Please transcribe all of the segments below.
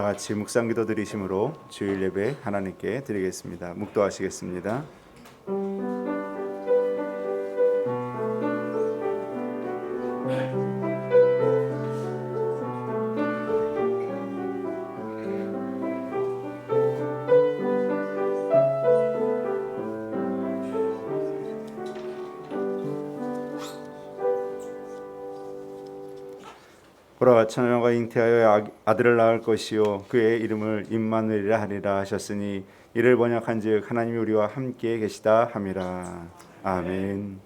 같이 묵상기도 드리심으로 주일 예배 하나님께 드리겠습니다. 묵도하시겠습니다. 보라 처녀가 잉태하여 아들을 낳을 것이요 그의 이름을 임마누엘이라 하리라 하셨으니 이를 번역한즉 하나님이 우리와 함께 계시다 함이라. 아멘.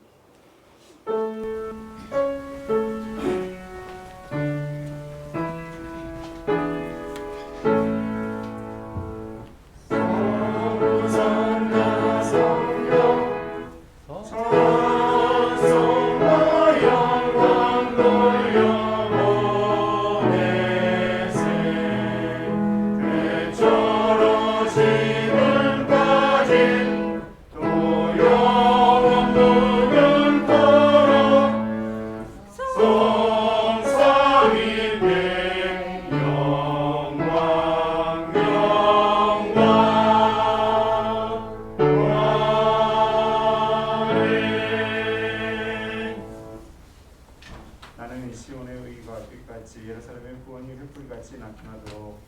나는 시온의 의가 빛같이 예루살렘의 구원이 횃불같이 나타나도록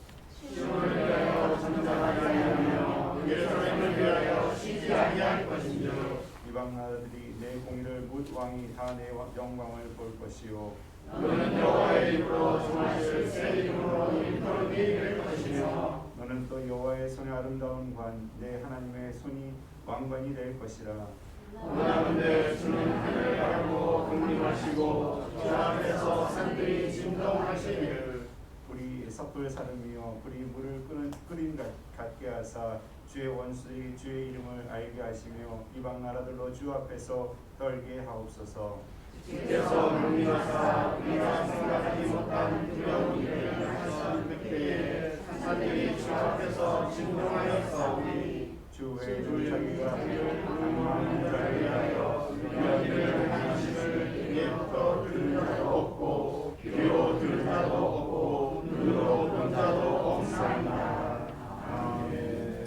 시온을 위하여 전쟁하지 아니하며 예루살렘을 위하여 쉬지 아니할 것인즉 이방 나라들이 내 공의를 묻 왕이 다 내 영광을 볼 것이요 너는 여호와의 입으로 정하실 새 이름으로 인터를 될 것이며 너는 또 여호와의 손의 아름다운 관 내 하나님의 손이 왕관이 될 것이라. 원하건대 주는 하늘을 바라고 공림하시고 주 앞에서 산들이 진동하시기를 불이 섣불 사름이요 불이 물을 끓인 같게 하사 주의 원수들이 주의 이름을 알게 하시며 이방 나라들로 주 앞에서 떨게 하옵소서. 주께서 명령하사 우리가 생각하지 못한 두려운 일을 하신 그때에 산들이 주 앞에서 진동하여 싸우니 주 외에 자기가 강망한 자를 위하여 여기를 하나님을 이제부터 들은 자도 없고 귀로 들은 자도 없고 눈으로 본 자도 없사이다. 아멘.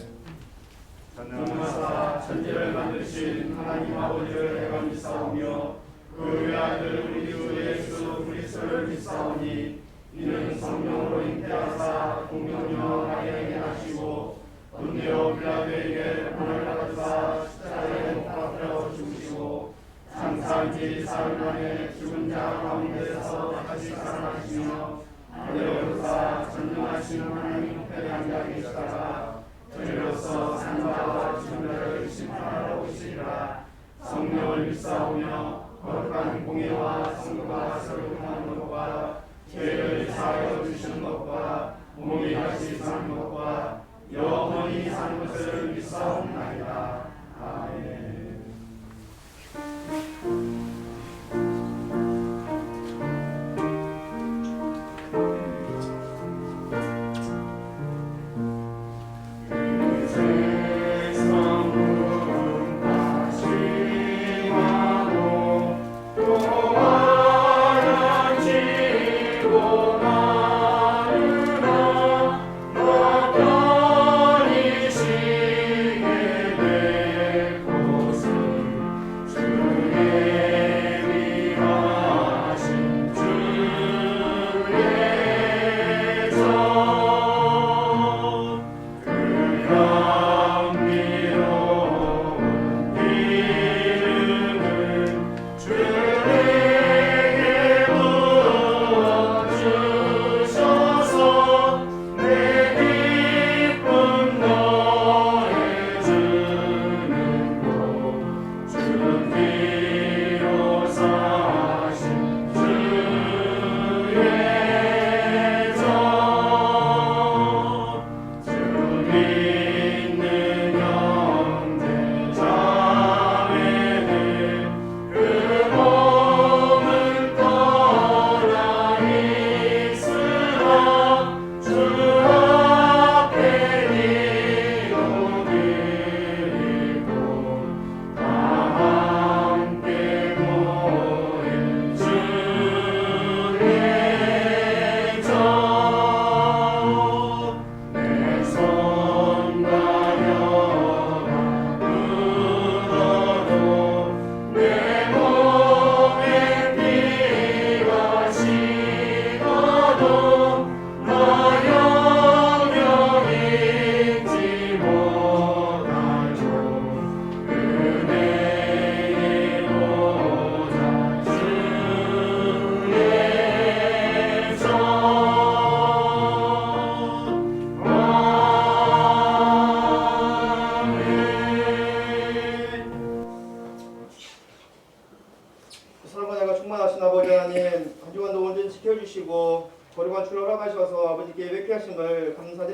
전능하사 천지를 만드신 하나님 아버지를 내가 믿사오며 그 외아들 우리 주 예수 그리스도를 믿사오니 이는 성령으로 잉태하사 동정녀 마리아에게 나시고 본디오 빌라도에게 본을 받으사 십자가에 못 박혀 죽으시고 장사한 지 사흘 만에 죽은 자 가운데서 다시 살아나시며 하늘에 오르사 전능하신 하나님 우편에 앉아 계시다가 저희로서 산 자와 죽은 자를 심판하러 오시리라. 성령을 믿사오며 거룩한 공예와 성도가 서로 행하는 것과 죄를 사하여 주시는 것과 몸이 다시 사는 것과 영원히 사는 것을 믿사옵나이다. 아멘.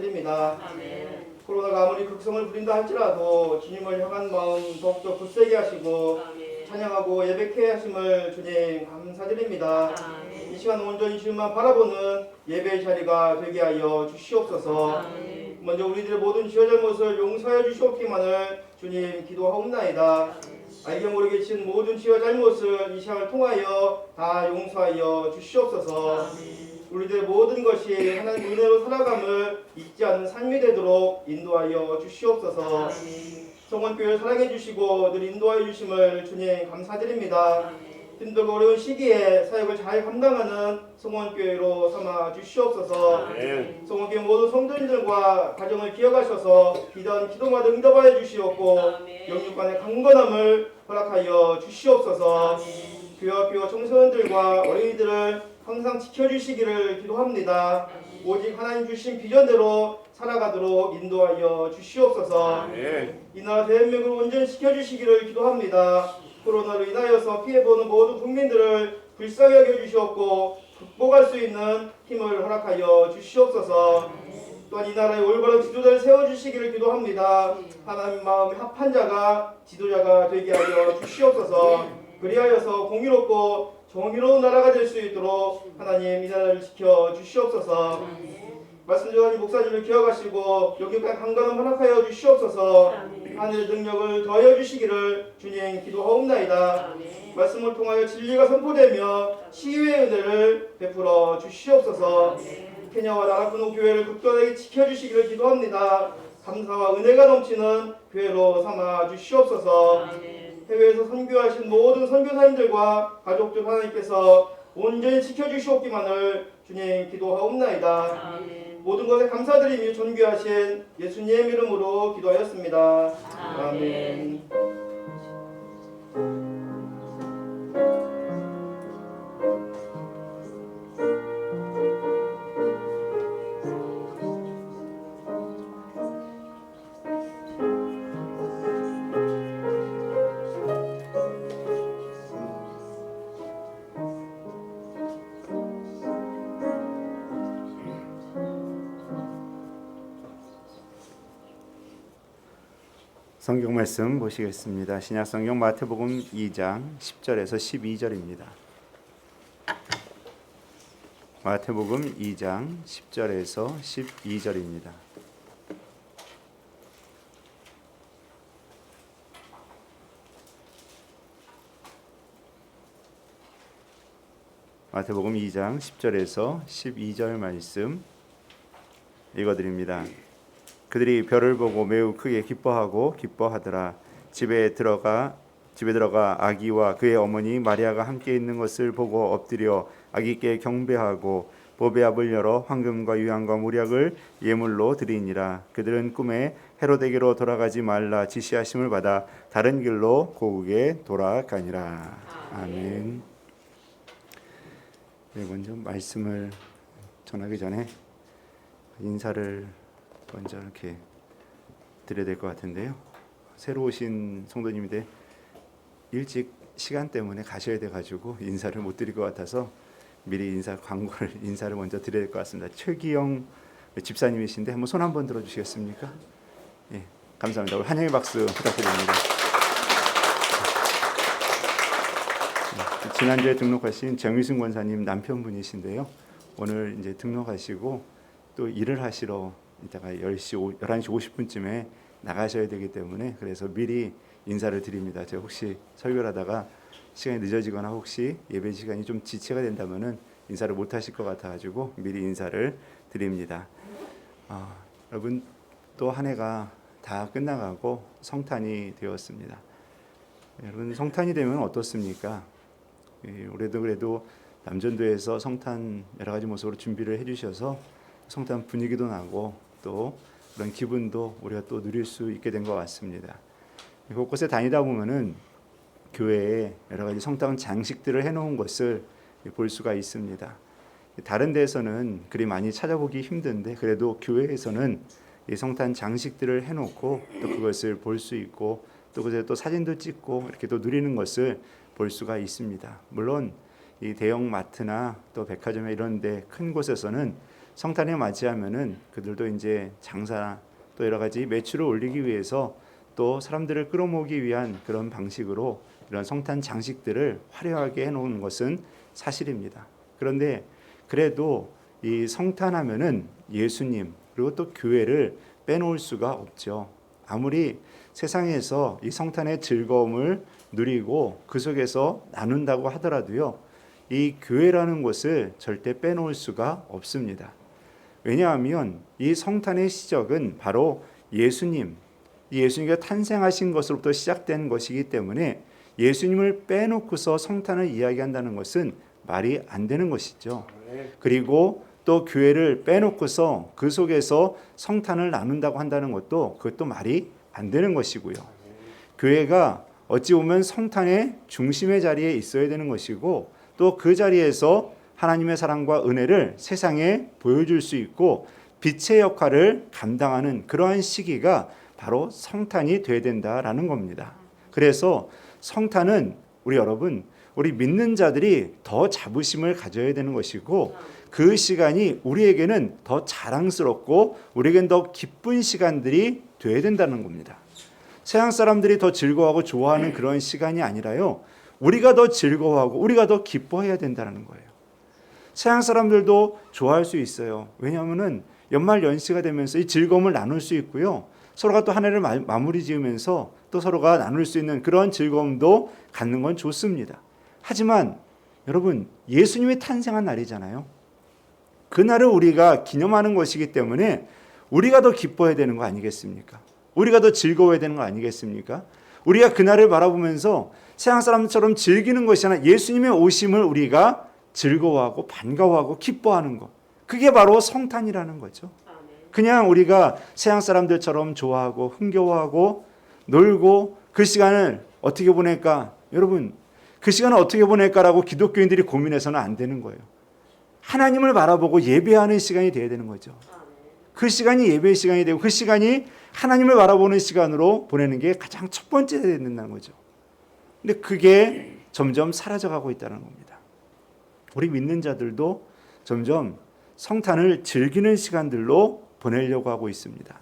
감사드립니다. 아멘. 코로나가 아무리 극성을 부린다 할지라도 주님을 향한 마음 더욱더 굳세게 하시고 아멘. 찬양하고 예배케 하심을 주님 감사드립니다. 아멘. 이 시간 온전히 주님만 바라보는 예배의 자리가 되게 하여 주시옵소서. 아멘. 먼저 우리들의 모든 죄 잘못을 용서하여 주시옵기만을 주님 기도하옵나이다. 알게 모르게 지은 모든 죄와 잘못을 이 시간을 통하여 다 용서하여 주시옵소서. 우리들의 모든 것이 하나님 은혜로 살아감을 잊지 않는 삶이 되도록 인도하여 주시옵소서. 성원교회를 사랑해 주시고 늘 인도하여 주심을 주님 감사드립니다. 힘들고 어려운 시기에 사역을 잘 감당하는 성원교회로 삼아 주시옵소서. 성원교회 모든 성도님들과 가정을 기억하셔서 비단 기도마다 응답하여 주시옵고 영육간의 강건함을 허락하여 주시옵소서. 교회와 청소년들과 어린이들을 항상 지켜주시기를 기도합니다. 오직 하나님 주신 비전대로 살아가도록 인도하여 주시옵소서. 이 나라 대한민국을 온전히 지켜주시기를 기도합니다. 코로나로 인하여서 피해보는 모든 국민들을 불쌍히 여겨주시옵고 극복할 수 있는 힘을 허락하여 주시옵소서. 또한 이 나라의 올바른 지도자를 세워주시기를 기도합니다. 하나님 마음에 합한 자가 지도자가 되게 하여 주시옵소서. 그리하여서 공의롭고 정의로운 나라가 될 수 있도록 하나님 이 나라를 지켜 주시옵소서. 말씀 전하신 목사님을 기억하시고 영육간 강건함 허락하여 주시옵소서. 하늘의 능력을 더하여 주시기를 주님 기도하옵나이다. 말씀을 통하여 진리가 선포되며 치유의 은혜를 베풀어 주시옵소서. 케냐와 나라쿠노 교회를 굳건하게 지켜주시기를 기도합니다. 감사와 은혜가 넘치는 교회로 삼아 주시옵소서. 해외에서 선교하신 모든 선교사님들과 가족들 하나님께서 온전히 지켜주시옵기만을 주님 기도하옵나이다. 모든 것에 감사드리며 존귀하신 예수님의 이름으로 기도하였습니다. 아멘. 성경 말씀 보시겠습니다. 신약성경 마태복음 2장 10절에서 12절입니다. 마태복음 2장 10절에서 12절입니다. 마태복음 2장 10절에서 12절 말씀 읽어드립니다. 그들이 별을 보고 매우 크게 기뻐하더라. 집에 들어가 아기와 그의 어머니 마리아가 함께 있는 것을 보고 엎드려 아기께 경배하고 보배 앞을 열어 황금과 유향과 무략을 예물로 드리니라. 그들은 꿈에 헤로데게로 돌아가지 말라 지시하심을 받아 다른 길로 고국에 돌아가니라. 아멘. 네, 먼저 말씀을 전하기 전에 인사를 먼저 이렇게 드려야 될 것 같은데요. 새로 오신 성도님인데 일찍 시간 때문에 가셔야 돼가지고 인사를 못 드릴 것 같아서 미리 인사를 먼저 드려야 될 것 같습니다. 최기영 집사님이신데 한번 손 한번 들어주시겠습니까? 예, 감사합니다. 우리 환영의 박수 부탁드립니다. 지난주에 등록하신 정유승 권사님 남편분이신데요. 오늘 이제 등록하시고 또 일을 하시러 이따가 11시 50분쯤에 나가셔야 되기 때문에 그래서 미리 인사를 드립니다. 제가 혹시 설교를 하다가 시간이 늦어지거나 혹시 예배 시간이 좀 지체가 된다면은 인사를 못 하실 것 같아가지고 미리 인사를 드립니다. 여러분 또 한 해가 다 끝나가고 성탄이 되었습니다. 여러분 성탄이 되면 어떻습니까? 올해도 그래도 남전도에서 성탄 여러 가지 모습으로 준비를 해주셔서 성탄 분위기도 나고 또 그런 기분도 우리가 또 누릴 수 있게 된 것 같습니다. 곳곳에 다니다 보면은 교회에 여러 가지 성탄 장식들을 해놓은 것을 볼 수가 있습니다. 다른 데에서는 그리 많이 찾아보기 힘든데 그래도 교회에서는 이 성탄 장식들을 해놓고 또 그것을 볼 수 있고 또 그래서 또 사진도 찍고 이렇게 또 누리는 것을 볼 수가 있습니다. 물론 이 대형 마트나 또 백화점에 이런 데 큰 곳에서는 성탄을 맞이하면은 그들도 이제 장사 또 여러 가지 매출을 올리기 위해서 또 사람들을 끌어모으기 위한 그런 방식으로 이런 성탄 장식들을 화려하게 해놓은 것은 사실입니다. 그런데 그래도 이 성탄하면은 예수님 그리고 또 교회를 빼놓을 수가 없죠. 아무리 세상에서 이 성탄의 즐거움을 누리고 그 속에서 나눈다고 하더라도요, 이 교회라는 곳을 절대 빼놓을 수가 없습니다. 왜냐하면 이 성탄의 시작은 바로 예수님이 탄생하신 것으로부터 시작된 것이기 때문에 예수님을 빼놓고서 성탄을 이야기한다는 것은 말이 안 되는 것이죠. 그리고 또 교회를 빼놓고서 그 속에서 성탄을 나눈다고 한다는 것도 그것도 말이 안 되는 것이고요. 교회가 어찌 보면 성탄의 중심의 자리에 있어야 되는 것이고 또 그 자리에서 하나님의 사랑과 은혜를 세상에 보여줄 수 있고 빛의 역할을 감당하는 그러한 시기가 바로 성탄이 돼야 된다라는 겁니다. 그래서 성탄은 우리 믿는 자들이 더 자부심을 가져야 되는 것이고 그 시간이 우리에게는 더 자랑스럽고 우리에겐 더 기쁜 시간들이 돼야 된다는 겁니다. 세상 사람들이 더 즐거워하고 좋아하는 그런 시간이 아니라요, 우리가 더 즐거워하고 우리가 더 기뻐해야 된다는 거예요. 세상 사람들도 좋아할 수 있어요. 왜냐하면은 연말 연시가 되면서 이 즐거움을 나눌 수 있고요, 서로가 또 한 해를 마무리 지으면서 또 서로가 나눌 수 있는 그런 즐거움도 갖는 건 좋습니다. 하지만 여러분, 예수님이 탄생한 날이잖아요. 그날을 우리가 기념하는 것이기 때문에 우리가 더 기뻐해야 되는 거 아니겠습니까? 우리가 더 즐거워야 되는 거 아니겠습니까? 우리가 그날을 바라보면서 세상 사람처럼 즐기는 것이 아니라 예수님의 오심을 우리가 즐거워하고 반가워하고 기뻐하는 것, 그게 바로 성탄이라는 거죠. 그냥 우리가 세상 사람들처럼 좋아하고 흥겨워하고 놀고 그 시간을 어떻게 보낼까? 여러분, 그 시간을 어떻게 보낼까라고 기독교인들이 고민해서는 안 되는 거예요. 하나님을 바라보고 예배하는 시간이 돼야 되는 거죠. 그 시간이 예배의 시간이 되고 그 시간이 하나님을 바라보는 시간으로 보내는 게 가장 첫 번째 돼야 된다는 거죠. 근데 그게 점점 사라져가고 있다는 겁니다. 우리 믿는 자들도 점점 성탄을 즐기는 시간들로 보내려고 하고 있습니다.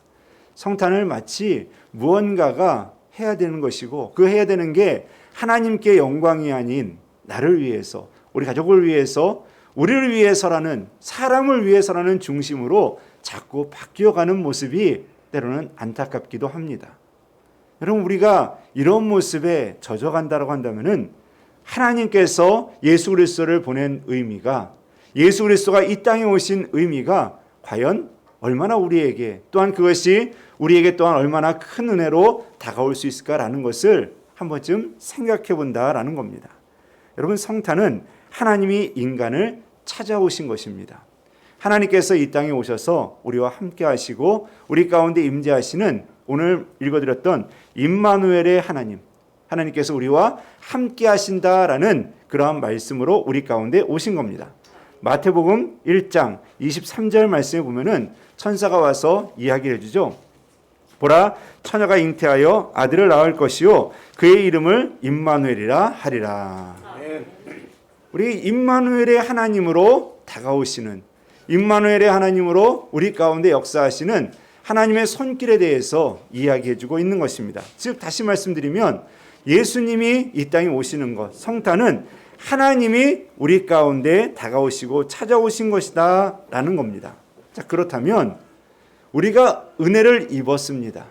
성탄을 마치 무언가가 해야 되는 것이고 그 해야 되는 게 하나님께 영광이 아닌 나를 위해서, 우리 가족을 위해서, 우리를 위해서라는, 사람을 위해서라는 중심으로 자꾸 바뀌어가는 모습이 때로는 안타깝기도 합니다. 여러분, 우리가 이런 모습에 젖어간다고 한다면은 하나님께서 예수 그리스도를 보낸 의미가, 예수 그리스도가 이 땅에 오신 의미가 과연 얼마나 우리에게, 또한 그것이 우리에게 또한 얼마나 큰 은혜로 다가올 수 있을까라는 것을 한 번쯤 생각해 본다라는 겁니다. 여러분, 성탄은 하나님이 인간을 찾아오신 것입니다. 하나님께서 이 땅에 오셔서 우리와 함께 하시고 우리 가운데 임재하시는, 오늘 읽어드렸던 임마누엘의 하나님, 하나님께서 우리와 함께 하신다라는 그러한 말씀으로 우리 가운데 오신 겁니다. 마태복음 1장 23절 말씀에 보면은 천사가 와서 이야기를 해주죠. 보라, 처녀가 잉태하여 아들을 낳을 것이요 그의 이름을 임마누엘이라 하리라. 우리 임마누엘의 하나님으로 다가오시는, 임마누엘의 하나님으로 우리 가운데 역사하시는 하나님의 손길에 대해서 이야기해주고 있는 것입니다. 즉 다시 말씀드리면 예수님이 이 땅에 오시는 것, 성탄은 하나님이 우리 가운데 다가오시고 찾아오신 것이다 라는 겁니다. 자, 그렇다면 우리가 은혜를 입었습니다.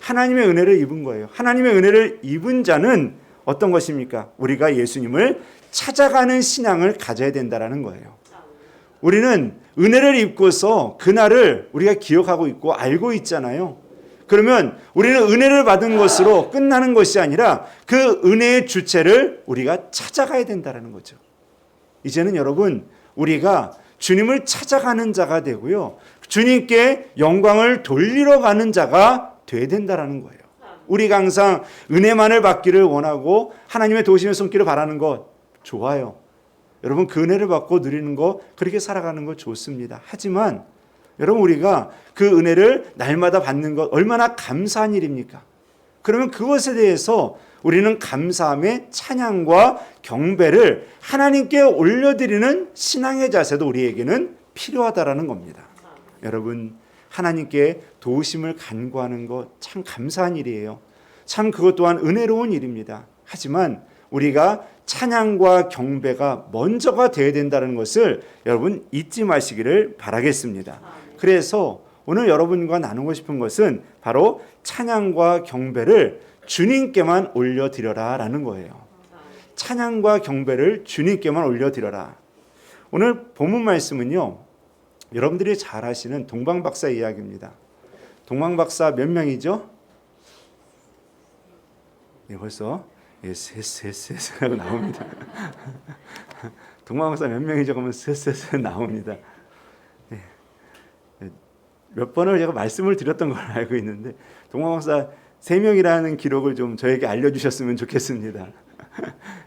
하나님의 은혜를 입은 거예요. 하나님의 은혜를 입은 자는 어떤 것입니까? 우리가 예수님을 찾아가는 신앙을 가져야 된다라는 거예요. 우리는 은혜를 입고서 그날을 우리가 기억하고 있고 알고 있잖아요. 그러면 우리는 은혜를 받은 것으로 끝나는 것이 아니라 그 은혜의 주체를 우리가 찾아가야 된다는 거죠. 이제는 여러분, 우리가 주님을 찾아가는 자가 되고요, 주님께 영광을 돌리러 가는 자가 돼야 된다는 거예요. 우리가 항상 은혜만을 받기를 원하고 하나님의 도우심의 손길을 바라는 것 좋아요. 여러분, 그 은혜를 받고 누리는 거, 그렇게 살아가는 거 좋습니다. 하지만 여러분, 우리가 그 은혜를 날마다 받는 것 얼마나 감사한 일입니까? 그러면 그것에 대해서 우리는 감사함의 찬양과 경배를 하나님께 올려드리는 신앙의 자세도 우리에게는 필요하다라는 겁니다. 여러분, 하나님께 도우심을 간구하는 것 참 감사한 일이에요. 참 그것 또한 은혜로운 일입니다. 하지만 우리가 찬양과 경배가 먼저가 되어야 된다는 것을 여러분 잊지 마시기를 바라겠습니다. 그래서 오늘 여러분과 나누고 싶은 것은 바로 찬양과 경배를 주님께만 올려드려라 라는 거예요. 찬양과 경배를 주님께만 올려드려라. 오늘 본문 말씀은요, 여러분들이 잘 아시는 동방박사 이야기입니다. 동방박사 몇 명이죠? 네, 벌써 셋 하고 나옵니다. 동방박사 몇 명이죠? 그러면 셋 나옵니다. 네. 몇 번을 제가 말씀을 드렸던 걸 알고 있는데 동방박사 3명이라는 기록을 좀 저에게 알려주셨으면 좋겠습니다.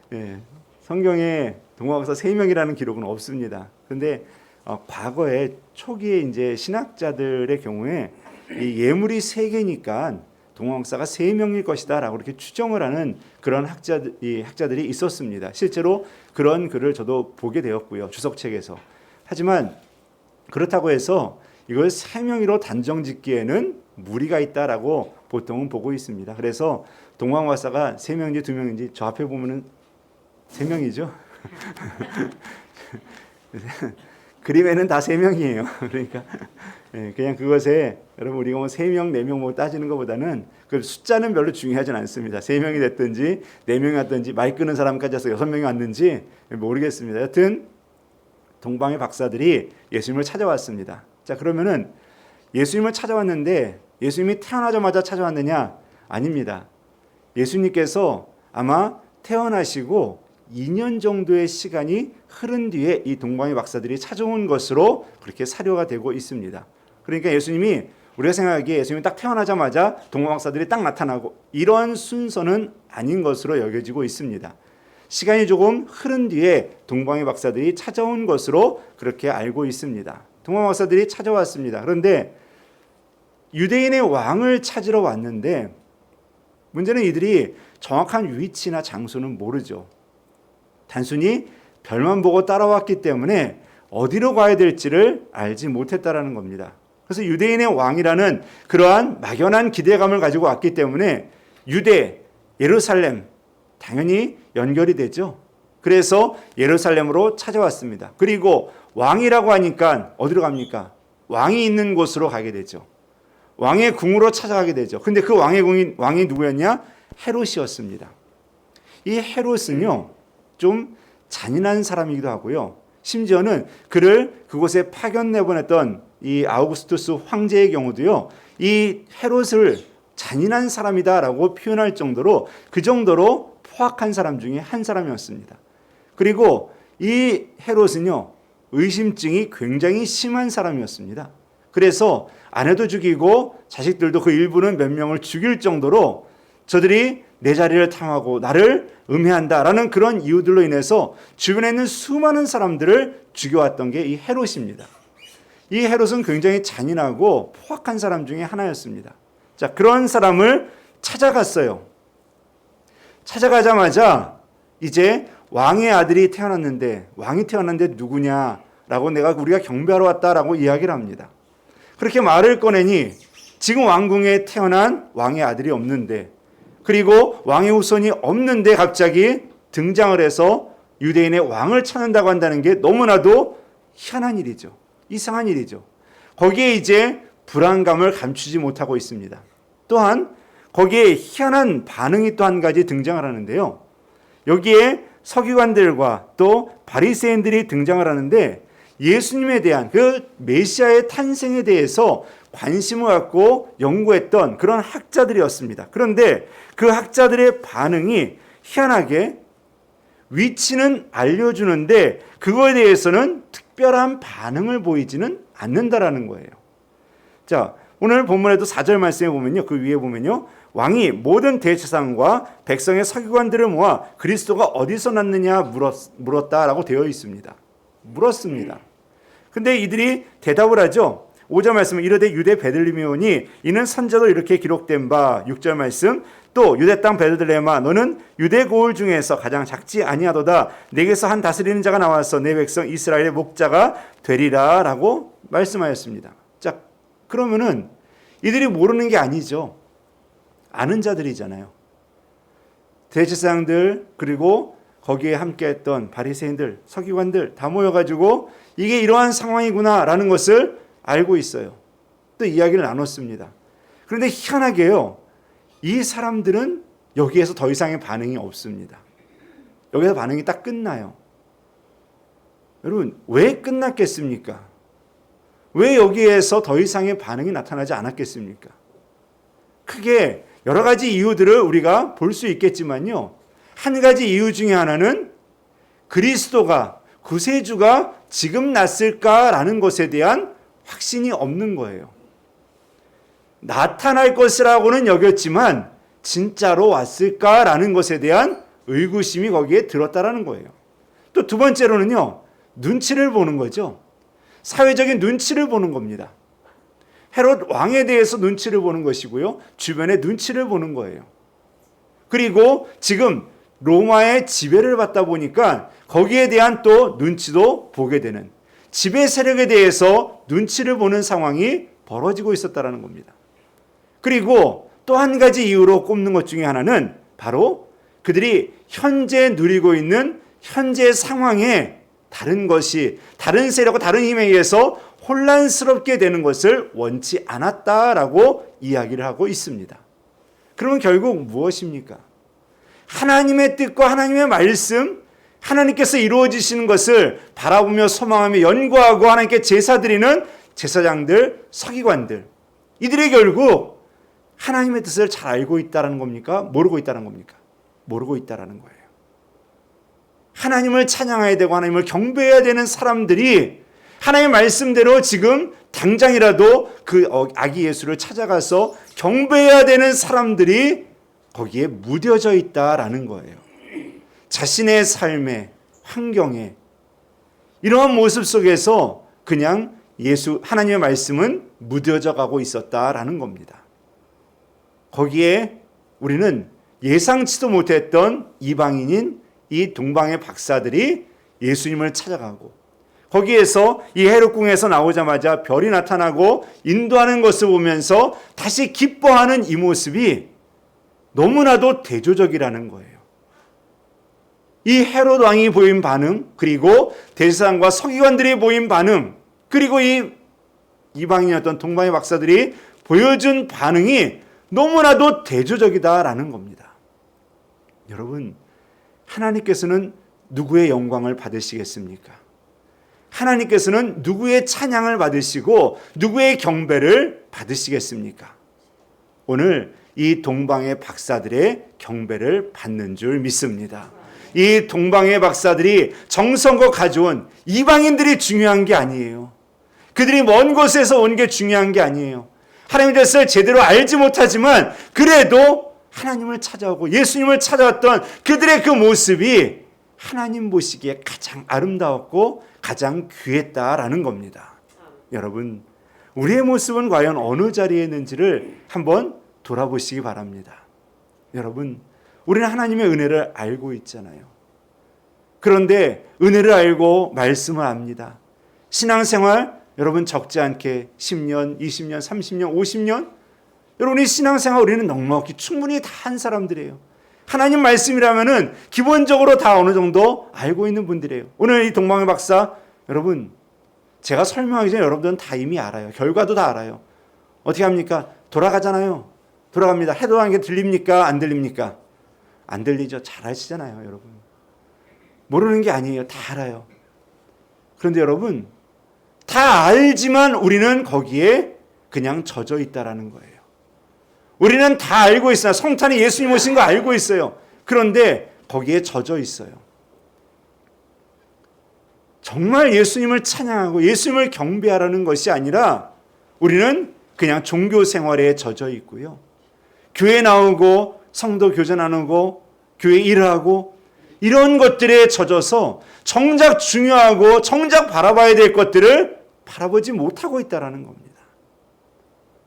네. 성경에 동방박사 3명이라는 기록은 없습니다. 그런데 과거에 초기에 이제 신학자들의 경우에 이 예물이 3개니까 동방박사가 3명일 것이다라고 이렇게 추정을 하는 그런 학자들이 있었습니다. 실제로 그런 글을 저도 보게 되었고요, 주석책에서. 하지만 그렇다고 해서 이걸 3명으로 단정짓기에는 무리가 있다라고 보통은 보고 있습니다. 그래서 동방박사가 3명인지 2명인지 저 앞에 보면은 3명이죠. 그림에는 다 3명이에요. 그러니까 그냥 그것에 여러분 우리가 뭐 3명, 4명 뭐 따지는 것보다는 그 숫자는 별로 중요하진 않습니다. 3명이 됐든지 4명이 왔든지 말 끄는 사람까지 해서 6명이 왔는지 모르겠습니다. 여튼 동방의 박사들이 예수님을 찾아왔습니다. 자, 그러면은 예수님을 찾아왔는데 예수님이 태어나자마자 찾아왔느냐? 아닙니다. 예수님께서 아마 태어나시고 2년 정도의 시간이 흐른 뒤에 이 동방의 박사들이 찾아온 것으로 그렇게 사료가 되고 있습니다. 그러니까 예수님이 우리가 생각하기에 예수님이 딱 태어나자마자 동방 박사들이 딱 나타나고 이런 순서는 아닌 것으로 여겨지고 있습니다. 시간이 조금 흐른 뒤에 동방의 박사들이 찾아온 것으로 그렇게 알고 있습니다. 동방 박사들이 찾아왔습니다. 그런데 유대인의 왕을 찾으러 왔는데 문제는 이들이 정확한 위치나 장소는 모르죠. 단순히 별만 보고 따라왔기 때문에 어디로 가야 될지를 알지 못했다라는 겁니다. 그래서 유대인의 왕이라는 그러한 막연한 기대감을 가지고 왔기 때문에 유대, 예루살렘 당연히 연결이 되죠. 그래서 예루살렘으로 찾아왔습니다. 그리고 왕이라고 하니까 어디로 갑니까? 왕이 있는 곳으로 가게 되죠. 왕의 궁으로 찾아가게 되죠. 근데 그 왕이 누구였냐? 헤롯이었습니다. 이 헤롯은요, 좀 잔인한 사람이기도 하고요. 심지어는 그를 그곳에 파견 내보냈던 이 아우구스투스 황제의 경우도요, 이 헤롯을 잔인한 사람이다라고 표현할 정도로 그 정도로 포악한 사람 중에 한 사람이었습니다. 그리고 이 헤롯은요, 의심증이 굉장히 심한 사람이었습니다. 그래서 아내도 죽이고 자식들도 그 일부는 몇 명을 죽일 정도로 저들이 내 자리를 탐하고 나를 음해한다라는 그런 이유들로 인해서 주변에 있는 수많은 사람들을 죽여왔던 게 이 헤롯입니다. 이 헤롯은 굉장히 잔인하고 포악한 사람 중에 하나였습니다. 자, 그런 사람을 찾아갔어요. 찾아가자마자 이제 왕의 아들이 태어났는데 왕이 태어났는데 누구냐라고 우리가 경배하러 왔다라고 이야기를 합니다. 그렇게 말을 꺼내니 지금 왕궁에 태어난 왕의 아들이 없는데 그리고 왕의 후손이 없는데 갑자기 등장을 해서 유대인의 왕을 찾는다고 한다는 게 너무나도 희한한 일이죠. 이상한 일이죠. 거기에 이제 불안감을 감추지 못하고 있습니다. 또한 거기에 희한한 반응이 또 한 가지 등장을 하는데요. 여기에 서기관들과 또 바리새인들이 등장을 하는데 예수님에 대한 그 메시아의 탄생에 대해서 관심을 갖고 연구했던 그런 학자들이었습니다. 그런데 그 학자들의 반응이 희한하게 위치는 알려주는데 그거에 대해서는 특별한 반응을 보이지는 않는다라는 거예요. 자, 오늘 본문에도 4절 말씀에 보면요, 그 위에 보면요, 왕이 모든 대제사장과 백성의 서기관들을 모아 그리스도가 어디서 났느냐 물었다라고 되어 있습니다. 물었습니다. 근데 이들이 대답을 하죠. 5절 말씀은 이르되 유대 베들레헴에 오니 이는 선자로 이렇게 기록된 바. 6절 말씀 또 유대 땅 베들레헴아 너는 유대 고을 중에서 가장 작지 아니하도다. 내게서 한 다스리는 자가 나와서 내 백성 이스라엘의 목자가 되리라라고 말씀하였습니다. 자, 그러면은 이들이 모르는 게 아니죠. 아는 자들이잖아요. 대제사장들 그리고 거기에 함께했던 바리새인들, 서기관들 다 모여가지고 이게 이러한 상황이구나라는 것을 알고 있어요. 또 이야기를 나눴습니다. 그런데 희한하게요, 이 사람들은 여기에서 더 이상의 반응이 없습니다. 여기서 반응이 딱 끝나요. 여러분, 왜 끝났겠습니까? 왜 여기에서 더 이상의 반응이 나타나지 않았겠습니까? 크게 여러 가지 이유들을 우리가 볼 수 있겠지만요, 한 가지 이유 중에 하나는 그리스도가, 구세주가 지금 났을까라는 것에 대한 확신이 없는 거예요. 나타날 것이라고는 여겼지만 진짜로 왔을까라는 것에 대한 의구심이 거기에 들었다라는 거예요. 또 두 번째로는요, 눈치를 보는 거죠. 사회적인 눈치를 보는 겁니다. 헤롯 왕에 대해서 눈치를 보는 것이고요, 주변의 눈치를 보는 거예요. 그리고 지금 로마의 지배를 받다 보니까 거기에 대한 또 눈치도 보게 되는, 지배 세력에 대해서 눈치를 보는 상황이 벌어지고 있었다는 겁니다. 그리고 또 한 가지 이유로 꼽는 것 중에 하나는 바로 그들이 현재 누리고 있는 현재 상황에 다른 것이, 다른 세력과 다른 힘에 의해서 혼란스럽게 되는 것을 원치 않았다라고 이야기를 하고 있습니다. 그러면 결국 무엇입니까? 하나님의 뜻과 하나님의 말씀, 하나님께서 이루어지시는 것을 바라보며 소망하며 연구하고 하나님께 제사 드리는 제사장들, 서기관들, 이들이 결국 하나님의 뜻을 잘 알고 있다는 겁니까? 모르고 있다는 겁니까? 모르고 있다는 거예요. 하나님을 찬양해야 되고 하나님을 경배해야 되는 사람들이 하나님의 말씀대로 지금 당장이라도 그 아기 예수를 찾아가서 경배해야 되는 사람들이 거기에 무뎌져 있다라는 거예요. 자신의 삶의 환경에 이러한 모습 속에서 그냥 하나님의 말씀은 무뎌져 가고 있었다라는 겁니다. 거기에 우리는 예상치도 못했던 이방인인 이 동방의 박사들이 예수님을 찾아가고, 거기에서 이 헤롯궁에서 나오자마자 별이 나타나고 인도하는 것을 보면서 다시 기뻐하는 이 모습이 너무나도 대조적이라는 거예요. 이 헤롯 왕이 보인 반응, 그리고 대제사장과 서기관들이 보인 반응, 그리고 이 이방인이었던 동방의 박사들이 보여준 반응이 너무나도 대조적이다라는 겁니다. 여러분, 하나님께서는 누구의 영광을 받으시겠습니까? 하나님께서는 누구의 찬양을 받으시고 누구의 경배를 받으시겠습니까? 오늘 이 동방의 박사들의 경배를 받는 줄 믿습니다. 이 동방의 박사들이 정성껏 가져온 이방인들이 중요한 게 아니에요. 그들이 먼 곳에서 온 게 중요한 게 아니에요. 하나님의 뜻을 제대로 알지 못하지만 그래도 하나님을 찾아오고 예수님을 찾아왔던 그들의 그 모습이 하나님 보시기에 가장 아름다웠고 가장 귀했다라는 겁니다. 여러분, 우리의 모습은 과연 어느 자리에 있는지를 한번 돌아보시기 바랍니다. 여러분, 우리는 하나님의 은혜를 알고 있잖아요. 그런데 은혜를 알고 말씀을 압니다. 신앙생활 여러분 적지 않게 10년, 20년, 30년, 50년 여러분이 신앙생활 우리는 넉넉히 충분히 다 한 사람들이에요. 하나님 말씀이라면은 기본적으로 다 어느 정도 알고 있는 분들이에요. 오늘 이 동방의 박사 여러분, 제가 설명하기 전에 여러분들은 다 이미 알아요. 결과도 다 알아요. 어떻게 합니까? 돌아가잖아요. 돌아갑니다. 해도하는 게 들립니까? 안 들립니까? 안 들리죠. 잘 아시잖아요, 여러분. 모르는 게 아니에요. 다 알아요. 그런데 여러분, 다 알지만 우리는 거기에 그냥 젖어 있다라는 거예요. 우리는 다 알고 있어요. 성탄이 예수님 오신 거 알고 있어요. 그런데 거기에 젖어 있어요. 정말 예수님을 찬양하고 예수님을 경배하라는 것이 아니라 우리는 그냥 종교 생활에 젖어 있고요. 교회 나오고 성도 교제 나누고 교회 일하고 이런 것들에 젖어서 정작 중요하고 정작 바라봐야 될 것들을 바라보지 못하고 있다는 겁니다.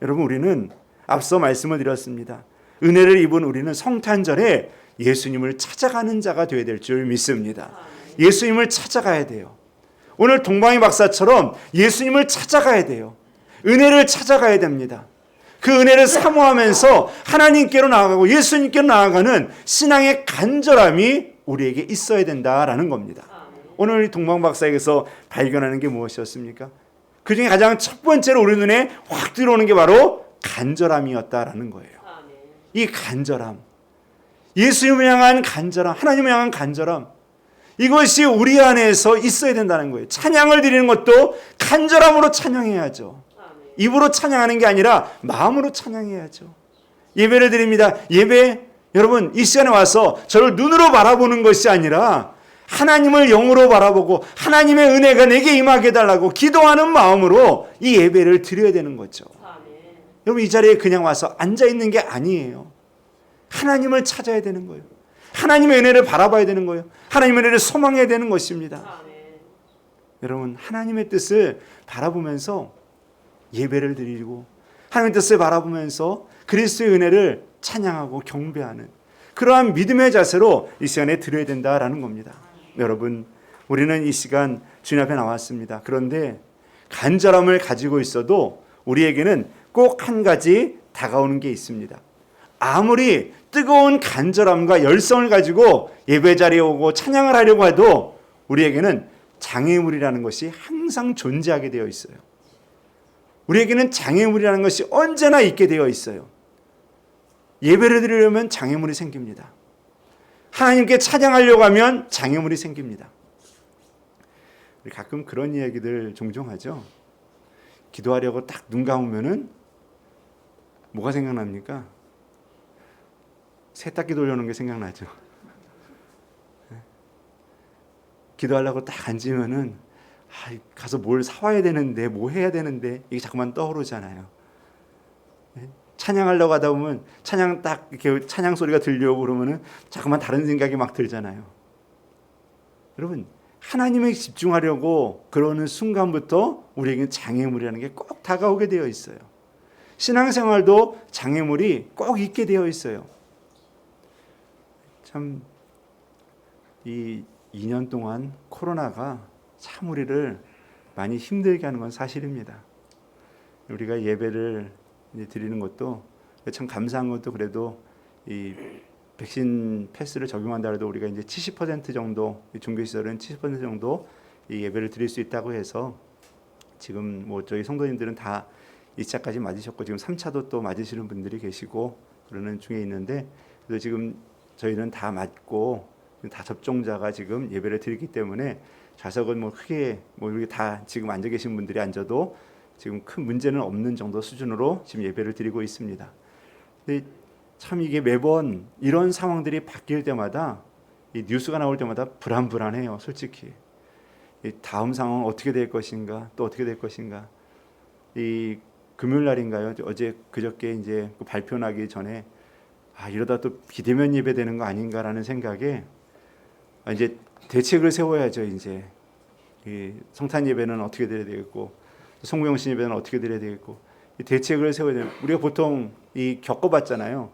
여러분, 우리는 앞서 말씀을 드렸습니다. 은혜를 입은 우리는 성탄절에 예수님을 찾아가는 자가 되어야 될 줄 믿습니다. 예수님을 찾아가야 돼요. 오늘 동방이 박사처럼 예수님을 찾아가야 돼요. 은혜를 찾아가야 됩니다. 그 은혜를 사모하면서 하나님께로 나아가고 예수님께로 나아가는 신앙의 간절함이 우리에게 있어야 된다라는 겁니다. 오늘 이 동방 박사에게서 발견하는 게 무엇이었습니까? 그 중에 가장 첫 번째로 우리 눈에 확 들어오는 게 바로 간절함이었다라는 거예요. 이 간절함, 예수님을 향한 간절함, 하나님을 향한 간절함, 이것이 우리 안에서 있어야 된다는 거예요. 찬양을 드리는 것도 간절함으로 찬양해야죠. 입으로 찬양하는 게 아니라 마음으로 찬양해야죠. 예배를 드립니다. 예배, 여러분 이 시간에 와서 저를 눈으로 바라보는 것이 아니라 하나님을 영으로 바라보고 하나님의 은혜가 내게 임하게 해달라고 기도하는 마음으로 이 예배를 드려야 되는 거죠. 여러분 이 자리에 그냥 와서 앉아있는 게 아니에요. 하나님을 찾아야 되는 거예요. 하나님의 은혜를 바라봐야 되는 거예요. 하나님의 은혜를 소망해야 되는 것입니다. 여러분 하나님의 뜻을 바라보면서 예배를 드리고 하나님의 뜻을 바라보면서 그리스도의 은혜를 찬양하고 경배하는 그러한 믿음의 자세로 이 시간에 드려야 된다라는 겁니다. 여러분 우리는 이 시간 주님 앞에 나왔습니다. 그런데 간절함을 가지고 있어도 우리에게는 꼭 한 가지 다가오는 게 있습니다. 아무리 뜨거운 간절함과 열성을 가지고 예배 자리에 오고 찬양을 하려고 해도 우리에게는 장애물이라는 것이 항상 존재하게 되어 있어요. 우리에게는 장애물이라는 것이 언제나 있게 되어 있어요. 예배를 드리려면 장애물이 생깁니다. 하나님께 찬양하려고 하면 장애물이 생깁니다. 우리 가끔 그런 이야기들 종종 하죠. 기도하려고 딱 눈 감으면은 뭐가 생각납니까? 세탁기 돌려놓은 게 생각나죠. 기도하려고 딱 앉으면은 가서 뭘 사와야 되는데 뭐 해야 되는데 이게 자꾸만 떠오르잖아요. 찬양하려고 하다 보면 찬양 딱 이렇게 찬양 소리가 들려오고 그러면은 자꾸만 다른 생각이 막 들잖아요. 여러분 하나님에 집중하려고 그러는 순간부터 우리에게는 장애물이라는 게 꼭 다가오게 되어 있어요. 신앙생활도 장애물이 꼭 있게 되어 있어요. 참 이 2년 동안 코로나가 참 우리를 많이 힘들게 하는 건 사실입니다. 우리가 예배를 이제 드리는 것도 참 감사한 것도 그래도 이 백신 패스를 적용한다 해도 우리가 이제 70% 정도 종교시설은 70% 정도 이 예배를 드릴 수 있다고 해서 지금 뭐 저희 성도님들은 다 2차까지 맞으셨고 지금 3차도 또 맞으시는 분들이 계시고 그러는 중에 있는데 그래서 지금 저희는 다 맞고 다 접종자가 지금 예배를 드리기 때문에 좌석은 뭐 크게 뭐 이렇게 다 지금 앉아 계신 분들이 앉아도 지금 큰 문제는 없는 정도 수준으로 지금 예배를 드리고 있습니다. 근데 참 이게 매번 이런 상황들이 바뀔 때마다 이 뉴스가 나올 때마다 불안해요. 솔직히 이 다음 상황 어떻게 될 것인가 또 어떻게 될 것인가. 이 금요일 날인가요? 어제 그저께 이제 그 발표 나기 전에 이러다 또 비대면 예배 되는 거 아닌가라는 생각에 이제 대책을 세워야죠. 이제 이 성탄 예배는 어떻게 드려야 되겠고 송구영신 예배는 어떻게 드려야 되겠고 이 대책을 세워야 돼요. 우리가 보통 이 겪어봤잖아요.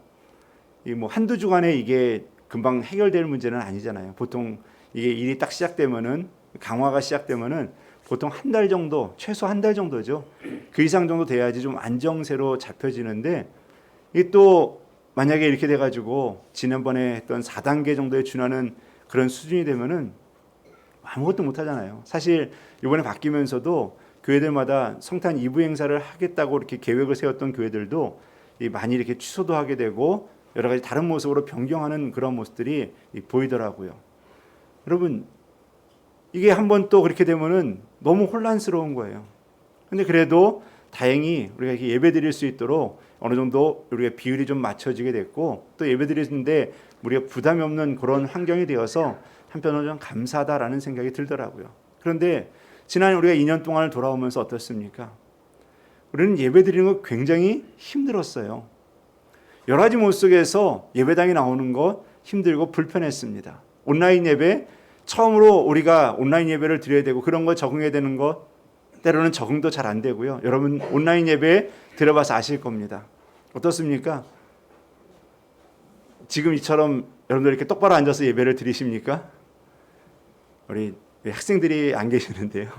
이 뭐 한두 주간에 이게 금방 해결될 문제는 아니잖아요. 보통 이게 일이 딱 시작되면은 강화가 시작되면은 보통 한 달 정도, 최소 한 달 정도죠. 그 이상 정도 돼야지 좀 안정세로 잡혀지는데 이게 또 만약에 이렇게 돼가지고 지난번에 했던 4단계 정도에 준하는 그런 수준이 되면은 아무것도 못 하잖아요. 사실 이번에 바뀌면서도 교회들마다 성탄 2부 행사를 하겠다고 이렇게 계획을 세웠던 교회들도 많이 이렇게 취소도 하게 되고 여러 가지 다른 모습으로 변경하는 그런 모습들이 보이더라고요. 여러분 이게 한번 또 그렇게 되면은 너무 혼란스러운 거예요. 근데 그래도 다행히 우리가 이렇게 예배 드릴 수 있도록 어느 정도 우리가 비율이 좀 맞춰지게 됐고 또 예배 드리는데 우리가 부담이 없는 그런 환경이 되어서 한편으로 좀 감사하다라는 생각이 들더라고요. 그런데 지난 우리가 2년 동안을 돌아오면서 어떻습니까? 우리는 예배 드리는 거 굉장히 힘들었어요. 여러 가지 모습 속에서 예배당에 나오는 것 힘들고 불편했습니다. 온라인 예배 처음으로 우리가 온라인 예배를 드려야 되고 그런 거 적응해야 되는 것 때로는 적응도 잘 안 되고요. 여러분 온라인 예배 들어봐서 아실 겁니다. 어떻습니까? 지금 이처럼 여러분들 이렇게 똑바로 앉아서 예배를 드리십니까? 우리 학생들이 안 계시는데요.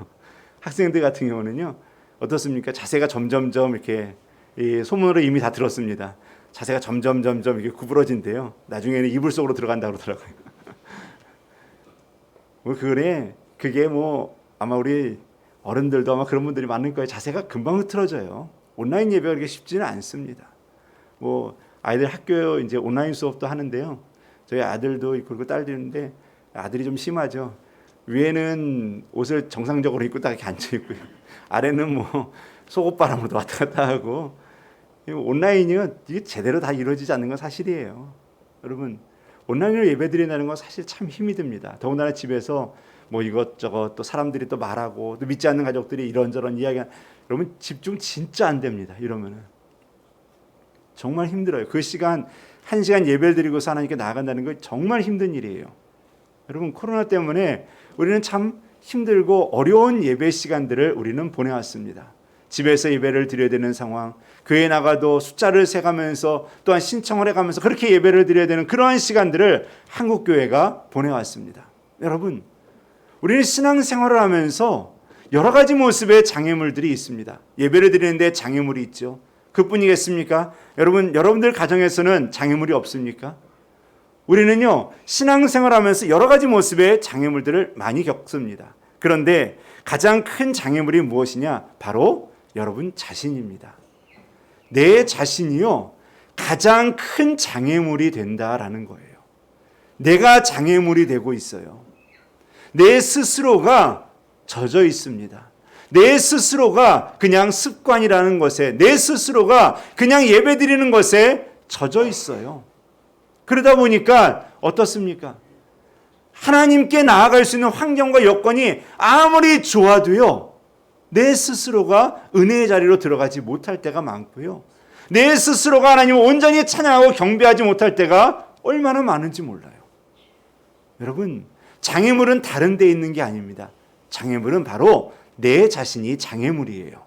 학생들 같은 경우는요, 어떻습니까? 자세가 점점점 이렇게 이 소문으로 이미 다 들었습니다. 자세가 점점점 이렇게 구부러진대요. 나중에는 이불 속으로 들어간다고 그러더라고요. 그게 뭐 아마 우리 어른들도 아마 그런 분들이 많을 거예요. 자세가 금방 흐트러져요. 온라인 예배가 그렇게 쉽지는 않습니다. 뭐 아이들 학교 이제 온라인 수업도 하는데요. 저희 아들도 그리고 딸도 있는데 아들이 좀 심하죠. 위에는 옷을 정상적으로 입고 딱 이렇게 앉아 있고요. 아래는 뭐 속옷바람으로 왔다 갔다 하고. 온라인이요, 이게 제대로 다 이루어지지 않는 건 사실이에요. 여러분, 온라인으로 예배드린다는 건 사실 참 힘이 듭니다. 더군다나 집에서 뭐 이것저것 또 사람들이 또 말하고 또 믿지 않는 가족들이 이런저런 이야기, 여러분 집중 진짜 안 됩니다. 이러면은 정말 힘들어요. 그 시간 1시간 예배를 드리고서 하나님께 나아간다는 건 정말 힘든 일이에요. 여러분, 코로나 때문에 우리는 참 힘들고 어려운 예배 시간들을 우리는 보내왔습니다. 집에서 예배를 드려야 되는 상황, 교회에 나가도 숫자를 세가면서 또한 신청을 해가면서 그렇게 예배를 드려야 되는 그러한 시간들을 한국교회가 보내왔습니다. 여러분, 우리는 신앙생활을 하면서 여러 가지 모습의 장애물들이 있습니다. 예배를 드리는데 장애물이 있죠. 그뿐이겠습니까? 여러분들 가정에서는 장애물이 없습니까? 우리는요, 신앙생활하면서 여러 가지 모습의 장애물들을 많이 겪습니다. 그런데 가장 큰 장애물이 무엇이냐? 바로 여러분 자신입니다. 내 자신이요, 가장 큰 장애물이 된다라는 거예요. 내가 장애물이 되고 있어요. 내 스스로가 젖어 있습니다. 내 스스로가 그냥 습관이라는 것에, 내 스스로가 그냥 예배드리는 것에 젖어 있어요. 그러다 보니까 어떻습니까? 하나님께 나아갈 수 있는 환경과 여건이 아무리 좋아도요, 내 스스로가 은혜의 자리로 들어가지 못할 때가 많고요, 내 스스로가 하나님을 온전히 찬양하고 경배하지 못할 때가 얼마나 많은지 몰라요. 여러분, 장애물은 다른 데 있는 게 아닙니다. 장애물은 바로 내 자신이 장애물이에요.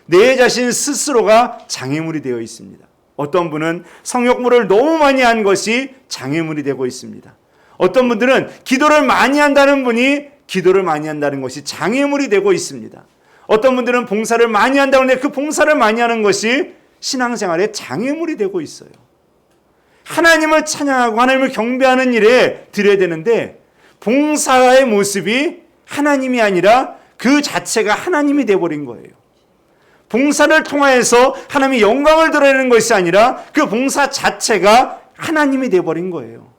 내 자신 스스로가 장애물이 되어 있습니다. 어떤 분은 성욕물을 너무 많이 한 것이 장애물이 되고 있습니다. 어떤 분들은 기도를 많이 한다는 분이 기도를 많이 한다는 것이 장애물이 되고 있습니다. 어떤 분들은 봉사를 많이 한다고 하는데 그 봉사를 많이 하는 것이 신앙생활의 장애물이 되고 있어요. 하나님을 찬양하고 하나님을 경배하는 일에 드려야 되는데 봉사의 모습이 하나님이 아니라 그 자체가 하나님이 되어버린 거예요. 봉사를 통하여서 하나님의 영광을 드러내는 것이 아니라 그 봉사 자체가 하나님이 되어버린 거예요.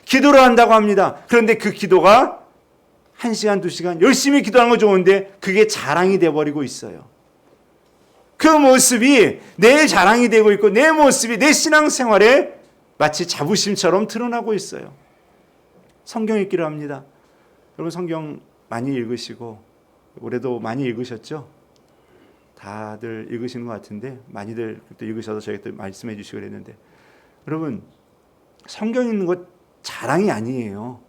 기도를 한다고 합니다. 그런데 그 기도가 1시간, 2시간 열심히 기도하는 거 좋은데 그게 자랑이 되어버리고 있어요. 그 모습이 내 자랑이 되고 있고 내 모습이 내 신앙생활에 마치 자부심처럼 드러나고 있어요. 성경 읽기를 합니다. 여러분, 성경 많이 읽으시고 올해도 많이 읽으셨죠? 다들 읽으시는 것 같은데 많이들 또 읽으셔서 저에게 또 말씀해 주시고 그랬는데, 여러분, 성경 읽는 것 자랑이 아니에요.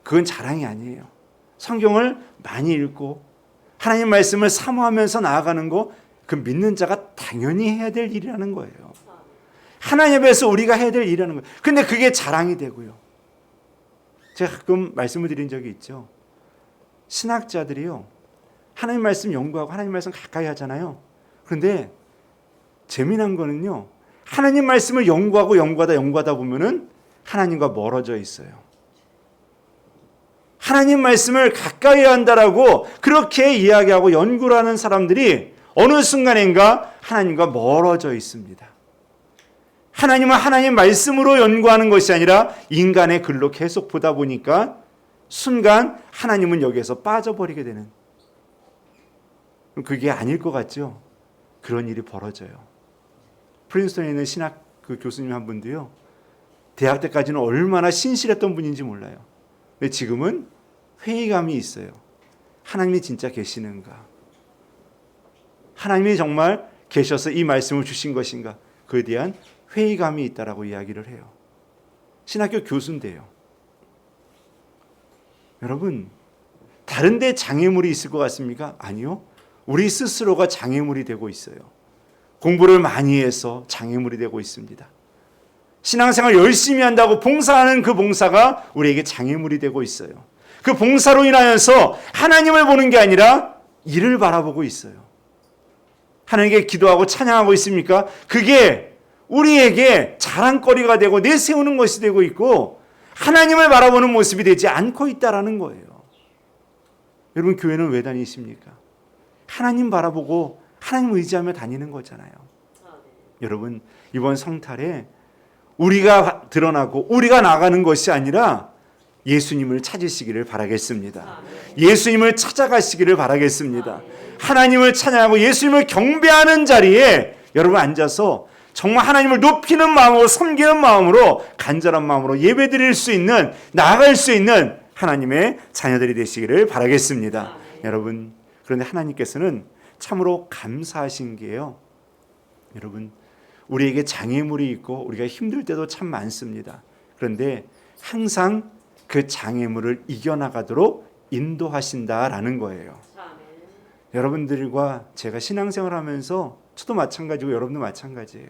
그건 자랑이 아니에요. 성경을 많이 읽고 하나님 말씀을 사모하면서 나아가는 거, 그 믿는 자가 당연히 해야 될 일이라는 거예요. 하나님 앞에서 우리가 해야 될 일이라는 거예요. 근데 그게 자랑이 되고요. 제가 가끔 말씀을 드린 적이 있죠. 신학자들이요, 하나님 말씀 연구하고 하나님 말씀 가까이 하잖아요. 그런데 재미난 거는요, 하나님 말씀을 연구하다 보면은 하나님과 멀어져 있어요. 하나님 말씀을 가까이 한다라고 그렇게 이야기하고 연구를 하는 사람들이 어느 순간인가 하나님과 멀어져 있습니다. 하나님은 하나님 말씀으로 연구하는 것이 아니라 인간의 글로 계속 보다 보니까 순간 하나님은 여기에서 빠져버리게 되는, 그게 아닐 것 같죠? 그런 일이 벌어져요. 프린스턴에 있는 신학 그 교수님 한 분도요, 대학 때까지는 얼마나 신실했던 분인지 몰라요. 근데 지금은 회의감이 있어요. 하나님이 진짜 계시는가? 하나님이 정말 계셔서 이 말씀을 주신 것인가? 그에 대한 회의감이 있다라고 이야기를 해요. 신학교 교수인데요. 여러분, 다른 데 장애물이 있을 것 같습니까? 아니요. 우리 스스로가 장애물이 되고 있어요. 공부를 많이 해서 장애물이 되고 있습니다. 신앙생활 열심히 한다고 봉사하는 그 봉사가 우리에게 장애물이 되고 있어요. 그 봉사로 인하여서 하나님을 보는 게 아니라 이를 바라보고 있어요. 하나님께 기도하고 찬양하고 있습니까? 그게 우리에게 자랑거리가 되고 내세우는 것이 되고 있고 하나님을 바라보는 모습이 되지 않고 있다라는 거예요. 여러분, 교회는 왜 다니십니까? 하나님 바라보고 하나님 의지하며 다니는 거잖아요. 여러분, 이번 성탈에 우리가 드러나고 우리가 나가는 것이 아니라 예수님을 찾으시기를 바라겠습니다. 예수님을 찾아가시기를 바라겠습니다. 하나님을 찬양하고 예수님을 경배하는 자리에 여러분 앉아서 정말 하나님을 높이는 마음으로, 섬기는 마음으로, 간절한 마음으로 예배드릴 수 있는, 나아갈 수 있는 하나님의 자녀들이 되시기를 바라겠습니다. 여러분, 그런데 하나님께서는 참으로 감사하신 게요, 여러분, 우리에게 장애물이 있고 우리가 힘들 때도 참 많습니다. 그런데 항상 그 장애물을 이겨나가도록 인도하신다라는 거예요. 여러분들과 제가 신앙생활하면서 저도 마찬가지고 여러분도 마찬가지예요.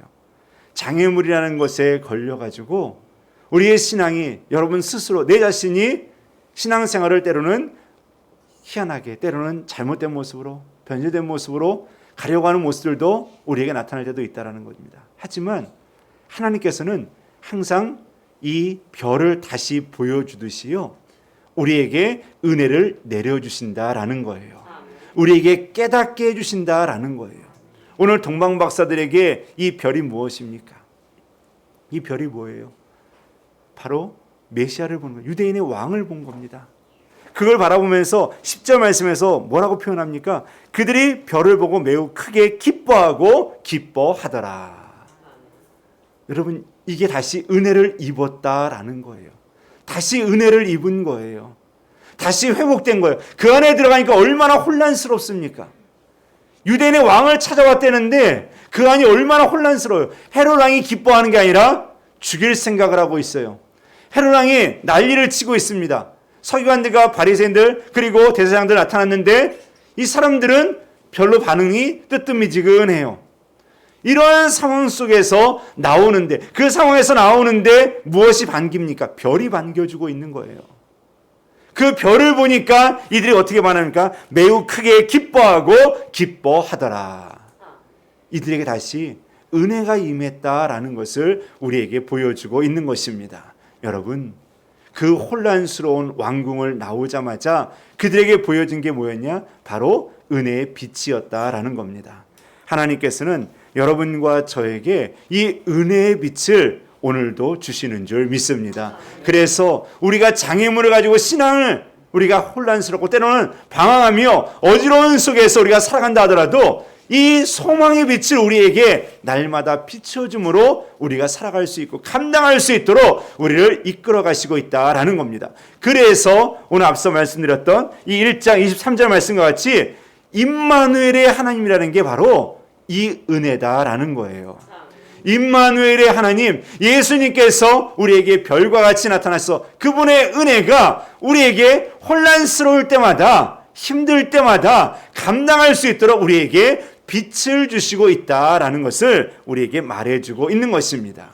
장애물이라는 것에 걸려가지고 우리의 신앙이, 여러분 스스로 내 자신이 신앙생활을 때로는 희한하게, 때로는 잘못된 모습으로, 변질된 모습으로 가려고 하는 모습들도 우리에게 나타날 때도 있다는 겁니다. 하지만 하나님께서는 항상 이 별을 다시 보여주듯이요, 우리에게 은혜를 내려주신다라는 거예요. 우리에게 깨닫게 해주신다라는 거예요. 오늘 동방박사들에게 이 별이 무엇입니까? 이 별이 뭐예요? 바로 메시아를 보는 거예요. 유대인의 왕을 본 겁니다. 그걸 바라보면서 10절 말씀에서 뭐라고 표현합니까? 그들이 별을 보고 매우 크게 기뻐하고 기뻐하더라. 여러분, 이게 다시 은혜를 입었다라는 거예요. 다시 은혜를 입은 거예요. 다시 회복된 거예요. 그 안에 들어가니까 얼마나 혼란스럽습니까? 유대인의 왕을 찾아왔다는데 그 안이 얼마나 혼란스러워요. 헤롯 왕이 기뻐하는 게 아니라 죽일 생각을 하고 있어요. 헤롯 왕이 난리를 치고 있습니다. 서기관들과 바리새인들 그리고 대제사장들 나타났는데 이 사람들은 별로 반응이 뜨뜻미지근해요. 이러한 상황 속에서 나오는데, 그 상황에서 나오는데 무엇이 반깁니까? 별이 반겨주고 있는 거예요. 그 별을 보니까 이들이 어떻게 반합니까? 매우 크게 기뻐하고 기뻐하더라. 이들에게 다시 은혜가 임했다라는 것을 우리에게 보여주고 있는 것입니다. 여러분, 그 혼란스러운 왕궁을 나오자마자 그들에게 보여진 게 뭐였냐? 바로 은혜의 빛이었다라는 겁니다. 하나님께서는 여러분과 저에게 이 은혜의 빛을 오늘도 주시는 줄 믿습니다. 그래서 우리가 장애물을 가지고 신앙을, 우리가 혼란스럽고 때로는 방황하며 어지러운 속에서 우리가 살아간다 하더라도 이 소망의 빛을 우리에게 날마다 비춰줌으로 우리가 살아갈 수 있고 감당할 수 있도록 우리를 이끌어 가시고 있다라는 겁니다. 그래서 오늘 앞서 말씀드렸던 이 1장 23절 말씀과 같이 임마누엘의 하나님이라는 게 바로 이 은혜다라는 거예요. 임마누엘의 하나님, 예수님께서 우리에게 별과 같이 나타나서 그분의 은혜가 우리에게 혼란스러울 때마다, 힘들 때마다 감당할 수 있도록 우리에게 빛을 주시고 있다라는 것을 우리에게 말해주고 있는 것입니다.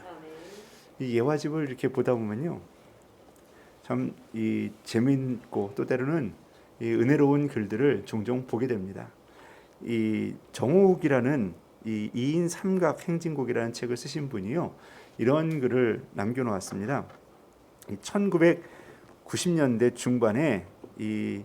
이 예화집을 이렇게 보다 보면요, 참 이 재미있고 또 때로는 이 은혜로운 글들을 종종 보게 됩니다. 이 정옥이라는 이 2인 삼각 행진곡이라는 책을 쓰신 분이요, 이런 글을 남겨놓았습니다. 1990년대 중반에 이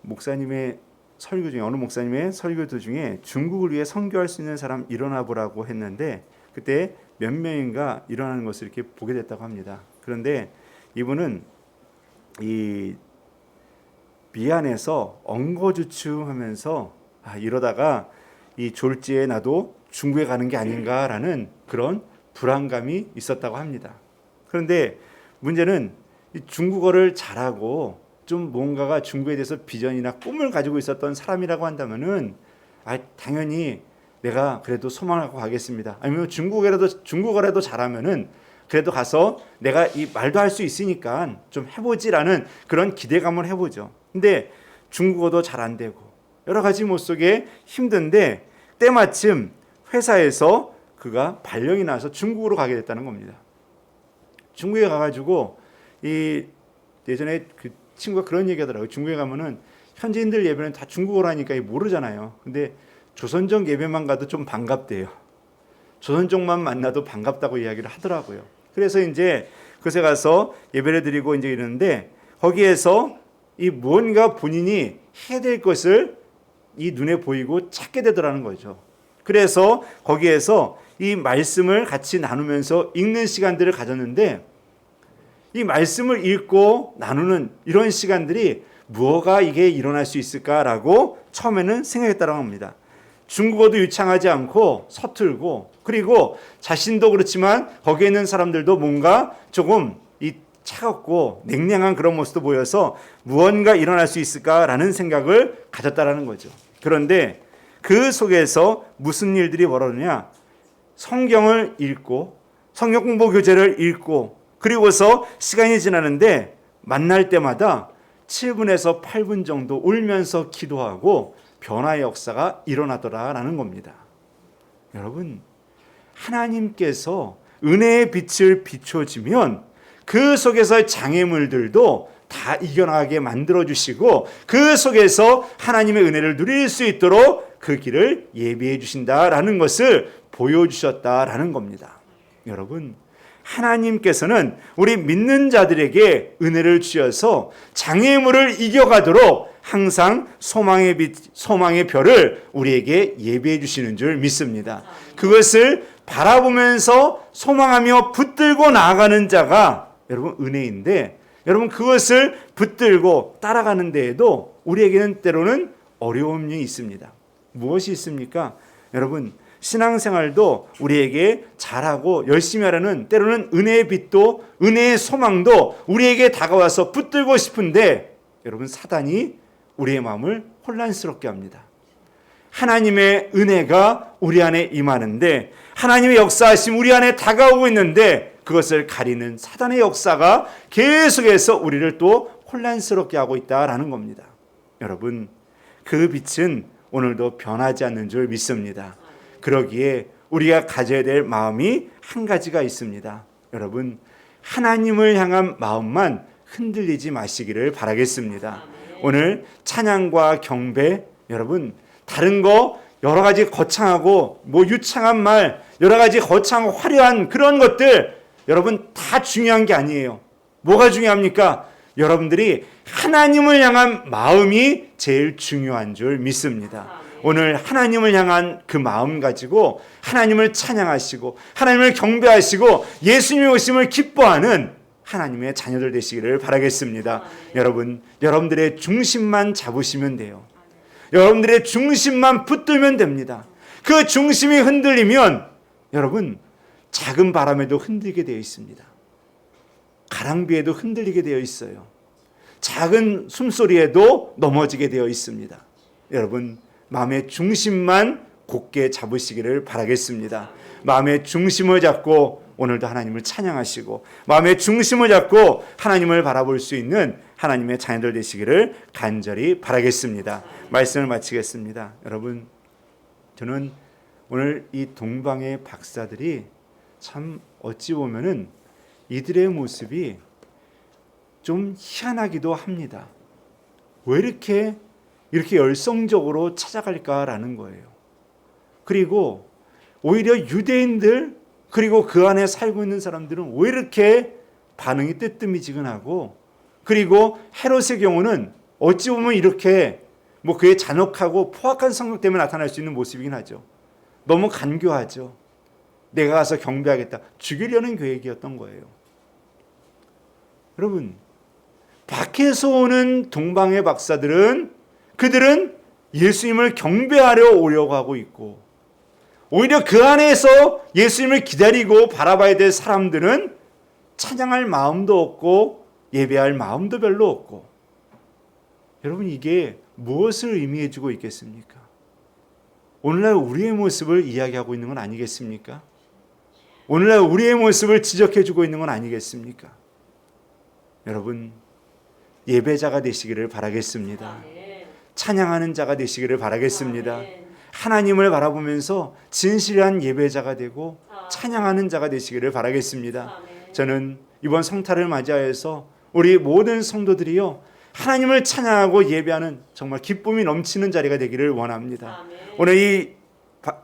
목사님의 설교 중에, 어느 목사님의 설교 도중에 중국을 위해 선교할 수 있는 사람 일어나 보라고 했는데 그때 몇 명인가 일어나는 것을 이렇게 보게 됐다고 합니다. 그런데 이분은 이 미안해서 엉거주춤하면서 이러다가 이 졸지에 나도 중국에 가는 게 아닌가라는 그런 불안감이 있었다고 합니다. 그런데 문제는 이 중국어를 잘하고 좀 뭔가가 중국에 대해서 비전이나 꿈을 가지고 있었던 사람이라고 한다면은 당연히 내가 그래도 소망하고 가겠습니다. 아니면 중국어라도 잘하면은 그래도 가서 내가 이 말도 할 수 있으니까 좀 해보지라는 그런 기대감을 해보죠. 근데 중국어도 잘 안 되고 여러 가지 못 속에 힘든데 때마침 회사에서 그가 발령이 나서 중국으로 가게 됐다는 겁니다. 중국에 가가지고 이 예전에 그 친구가 그런 얘기하더라고요. 중국에 가면은 현지인들 예배는 다 중국어로 하니까 모르잖아요. 근데 조선족 예배만 가도 좀 반갑대요. 조선족만 만나도 반갑다고 이야기를 하더라고요. 그래서 이제 그곳에 가서 예배를 드리고 이제 이러는데 거기에서 이 무언가 본인이 해야 될 것을 이 눈에 보이고 찾게 되더라는 거죠. 그래서 거기에서 이 말씀을 같이 나누면서 읽는 시간들을 가졌는데 이 말씀을 읽고 나누는 이런 시간들이 무엇가 이게 일어날 수 있을까라고 처음에는 생각했다고 합니다. 중국어도 유창하지 않고 서툴고 그리고 자신도 그렇지만 거기에 있는 사람들도 뭔가 조금 이 차갑고 냉랭한 그런 모습도 보여서 무언가 일어날 수 있을까라는 생각을 가졌다라는 거죠. 그런데 그 속에서 무슨 일들이 벌어지냐? 성경을 읽고 성경 공부 교재를 읽고 그리고서 시간이 지나는데 만날 때마다 7분에서 8분 정도 울면서 기도하고 변화의 역사가 일어나더라라는 겁니다. 여러분, 하나님께서 은혜의 빛을 비춰주면 그 속에서 장애물들도 다 이겨나가게 만들어주시고 그 속에서 하나님의 은혜를 누릴 수 있도록 그 길을 예비해 주신다라는 것을 보여주셨다라는 겁니다. 여러분, 하나님께서는 우리 믿는 자들에게 은혜를 주셔서 장애물을 이겨가도록 항상 소망의 빛, 소망의 별을 우리에게 예비해 주시는 줄 믿습니다. 그것을 바라보면서 소망하며 붙들고 나아가는 자가 여러분 은혜인데 여러분 그것을 붙들고 따라가는 데에도 우리에게는 때로는 어려움이 있습니다. 무엇이 있습니까? 여러분 신앙생활도 우리에게 잘하고 열심히 하라는 때로는 은혜의 빛도 은혜의 소망도 우리에게 다가와서 붙들고 싶은데 여러분 사단이 우리의 마음을 혼란스럽게 합니다. 하나님의 은혜가 우리 안에 임하는데 하나님의 역사하심 우리 안에 다가오고 있는데 그것을 가리는 사단의 역사가 계속해서 우리를 또 혼란스럽게 하고 있다라는 겁니다. 여러분 그 빛은 오늘도 변하지 않는 줄 믿습니다. 그러기에 우리가 가져야 될 마음이 한 가지가 있습니다. 여러분 하나님을 향한 마음만 흔들리지 마시기를 바라겠습니다. 오늘 찬양과 경배 여러분 다른 거 여러 가지 거창하고 뭐 유창한 말 여러 가지 거창하고 화려한 그런 것들 여러분 다 중요한 게 아니에요. 뭐가 중요합니까? 여러분들이 하나님을 향한 마음이 제일 중요한 줄 믿습니다. 오늘 하나님을 향한 그 마음 가지고 하나님을 찬양하시고 하나님을 경배하시고 예수님의 오심을 기뻐하는 하나님의 자녀들 되시기를 바라겠습니다. 여러분, 여러분들의 중심만 잡으시면 돼요. 여러분들의 중심만 붙들면 됩니다. 그 중심이 흔들리면 여러분 작은 바람에도 흔들게 되어 있습니다. 가랑비에도 흔들리게 되어 있어요. 작은 숨소리에도 넘어지게 되어 있습니다. 여러분 마음의 중심만 곧게 잡으시기를 바라겠습니다. 마음의 중심을 잡고 오늘도 하나님을 찬양하시고 마음의 중심을 잡고 하나님을 바라볼 수 있는 하나님의 자녀들 되시기를 간절히 바라겠습니다. 말씀을 마치겠습니다. 여러분 저는 오늘 이 동방의 박사들이 참 어찌 보면은 이들의 모습이 좀 희한하기도 합니다. 왜 이렇게 열성적으로 찾아갈까라는 거예요. 그리고 오히려 유대인들 그리고 그 안에 살고 있는 사람들은 왜 이렇게 반응이 뜨뜻미지근하고 그리고 헤롯의 경우는 어찌 보면 이렇게 뭐 그의 잔혹하고 포악한 성격 때문에 나타날 수 있는 모습이긴 하죠. 너무 간교하죠. 내가 가서 경배하겠다. 죽이려는 계획이었던 거예요. 여러분 밖에서 오는 동방의 박사들은 그들은 예수님을 경배하려 오려고 하고 있고 오히려 그 안에서 예수님을 기다리고 바라봐야 될 사람들은 찬양할 마음도 없고 예배할 마음도 별로 없고 여러분 이게 무엇을 의미해 주고 있겠습니까? 오늘날 우리의 모습을 이야기하고 있는 건 아니겠습니까? 오늘날 우리의 모습을 지적해 주고 있는 건 아니겠습니까? 여러분 예배자가 되시기를 바라겠습니다. 찬양하는 자가 되시기를 바라겠습니다. 하나님을 바라보면서 진실한 예배자가 되고 찬양하는 자가 되시기를 바라겠습니다. 저는 이번 성탄을 맞이하여서 우리 모든 성도들이요 하나님을 찬양하고 예배하는 정말 기쁨이 넘치는 자리가 되기를 원합니다. 오늘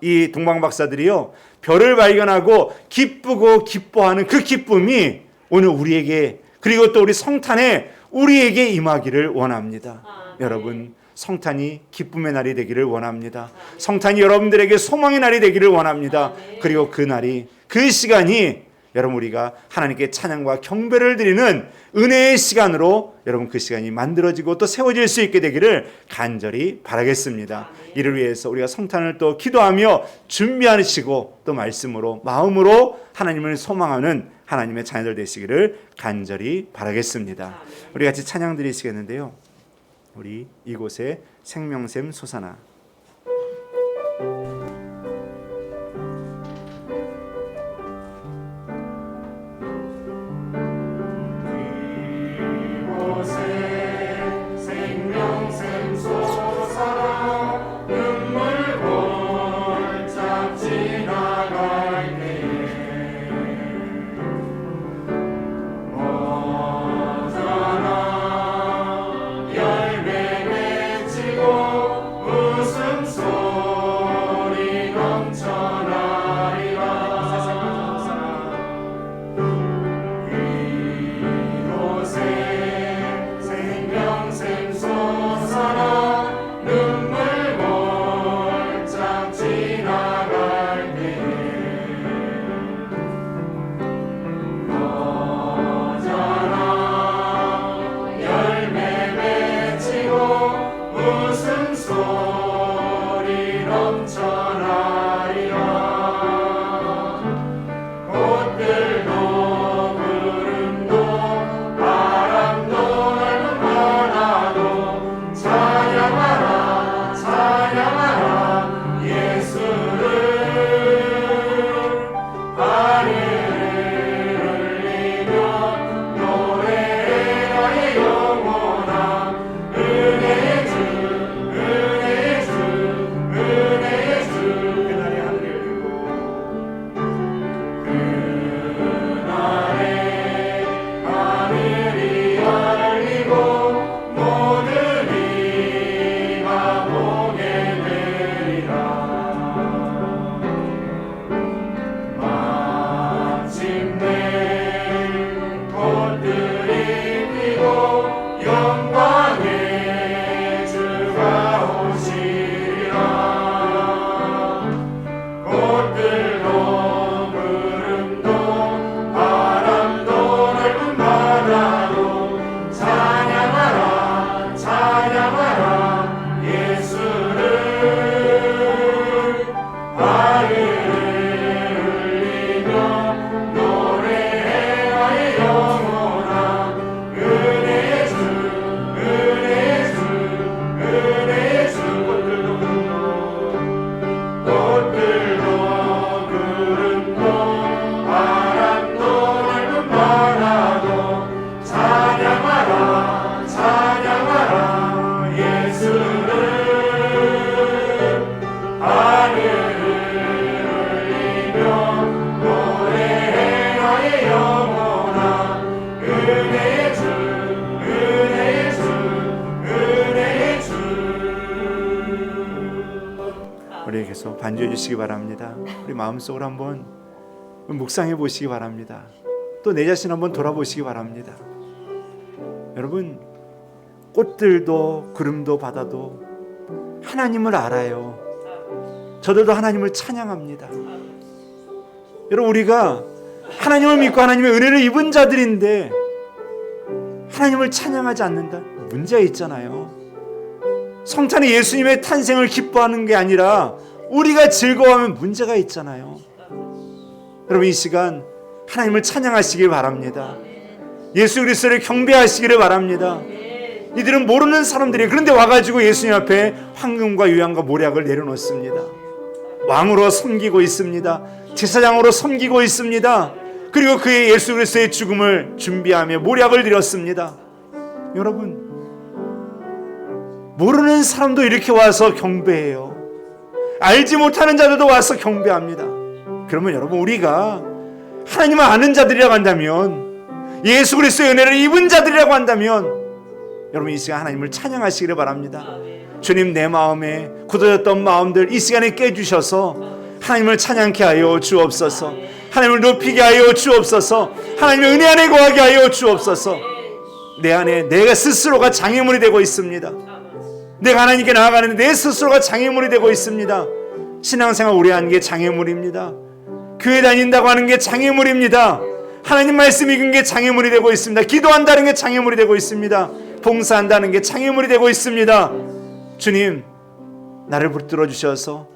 이 동방 박사들이요 별을 발견하고 기쁘고 기뻐하는 그 기쁨이 오늘 우리에게 그리고 또 우리 성탄에 우리에게 임하기를 원합니다. 여러분 성탄이 기쁨의 날이 되기를 원합니다. 성탄이 여러분들에게 소망의 날이 되기를 원합니다. 그리고 그 날이 그 시간이 여러분 우리가 하나님께 찬양과 경배를 드리는 은혜의 시간으로 여러분 그 시간이 만들어지고 또 세워질 수 있게 되기를 간절히 바라겠습니다. 이를 위해서 우리가 성탄을 또 기도하며 준비하시고 또 말씀으로 마음으로 하나님을 소망하는 하나님의 자녀들 되시기를 간절히 바라겠습니다. 우리 같이 찬양 드리시겠는데요. 우리 이곳에 생명샘 솟아나. 우리에게서 반주해 주시기 바랍니다. 우리 마음속으로 한번 묵상해 보시기 바랍니다. 또 내 자신 한번 돌아보시기 바랍니다. 여러분 꽃들도 구름도 바다도 하나님을 알아요. 저들도 하나님을 찬양합니다. 여러분 우리가 하나님을 믿고 하나님의 은혜를 입은 자들인데 하나님을 찬양하지 않는다? 문제가 있잖아요. 성탄에 예수님의 탄생을 기뻐하는 게 아니라 우리가 즐거워하면 문제가 있잖아요. 여러분 이 시간 하나님을 찬양하시길 바랍니다. 예수 그리스도를 경배하시기를 바랍니다. 이들은 모르는 사람들이 그런데 와가지고 예수님 앞에 황금과 유향과 모략을 내려놓습니다. 왕으로 섬기고 있습니다. 제사장으로 섬기고 있습니다. 그리고 그의 예수 그리스도의 죽음을 준비하며 모략을 드렸습니다. 여러분 모르는 사람도 이렇게 와서 경배해요. 알지 못하는 자들도 와서 경배합니다. 그러면 여러분 우리가 하나님을 아는 자들이라고 한다면 예수 그리스도의 은혜를 입은 자들이라고 한다면 여러분 이 시간 하나님을 찬양하시기를 바랍니다. 주님, 내 마음에 굳어졌던 마음들 이 시간에 깨주셔서 하나님을 찬양케 하여 주옵소서. 하나님을 높이게 하여 주옵소서. 하나님의 은혜 안에 거하게 하여 주옵소서. 내 안에 내가 스스로가 장애물이 되고 있습니다. 내가 하나님께 나아가는데 내 스스로가 장애물이 되고 있습니다. 신앙생활 오래 하는 게 장애물입니다. 교회 다닌다고 하는 게 장애물입니다. 하나님 말씀 읽은 게 장애물이 되고 있습니다. 기도한다는 게 장애물이 되고 있습니다. 봉사한다는 게 장애물이 되고 있습니다. 주님, 나를 붙들어 주셔서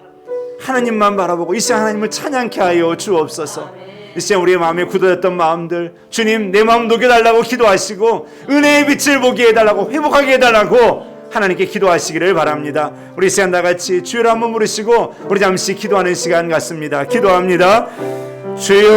하나님만 바라보고 이 시간 하나님을 찬양케 하여 주옵소서. 이 시간 우리의 마음에 굳어졌던 마음들 주님, 내 마음 녹여달라고 기도하시고 은혜의 빛을 보게 해달라고, 회복하게 해달라고 하나님께 기도하시기를 바랍니다. 우리 이 시간 다 같이 주여를 한번 부르시고 우리 잠시 기도하는 시간 같습니다. 기도합니다. 주여,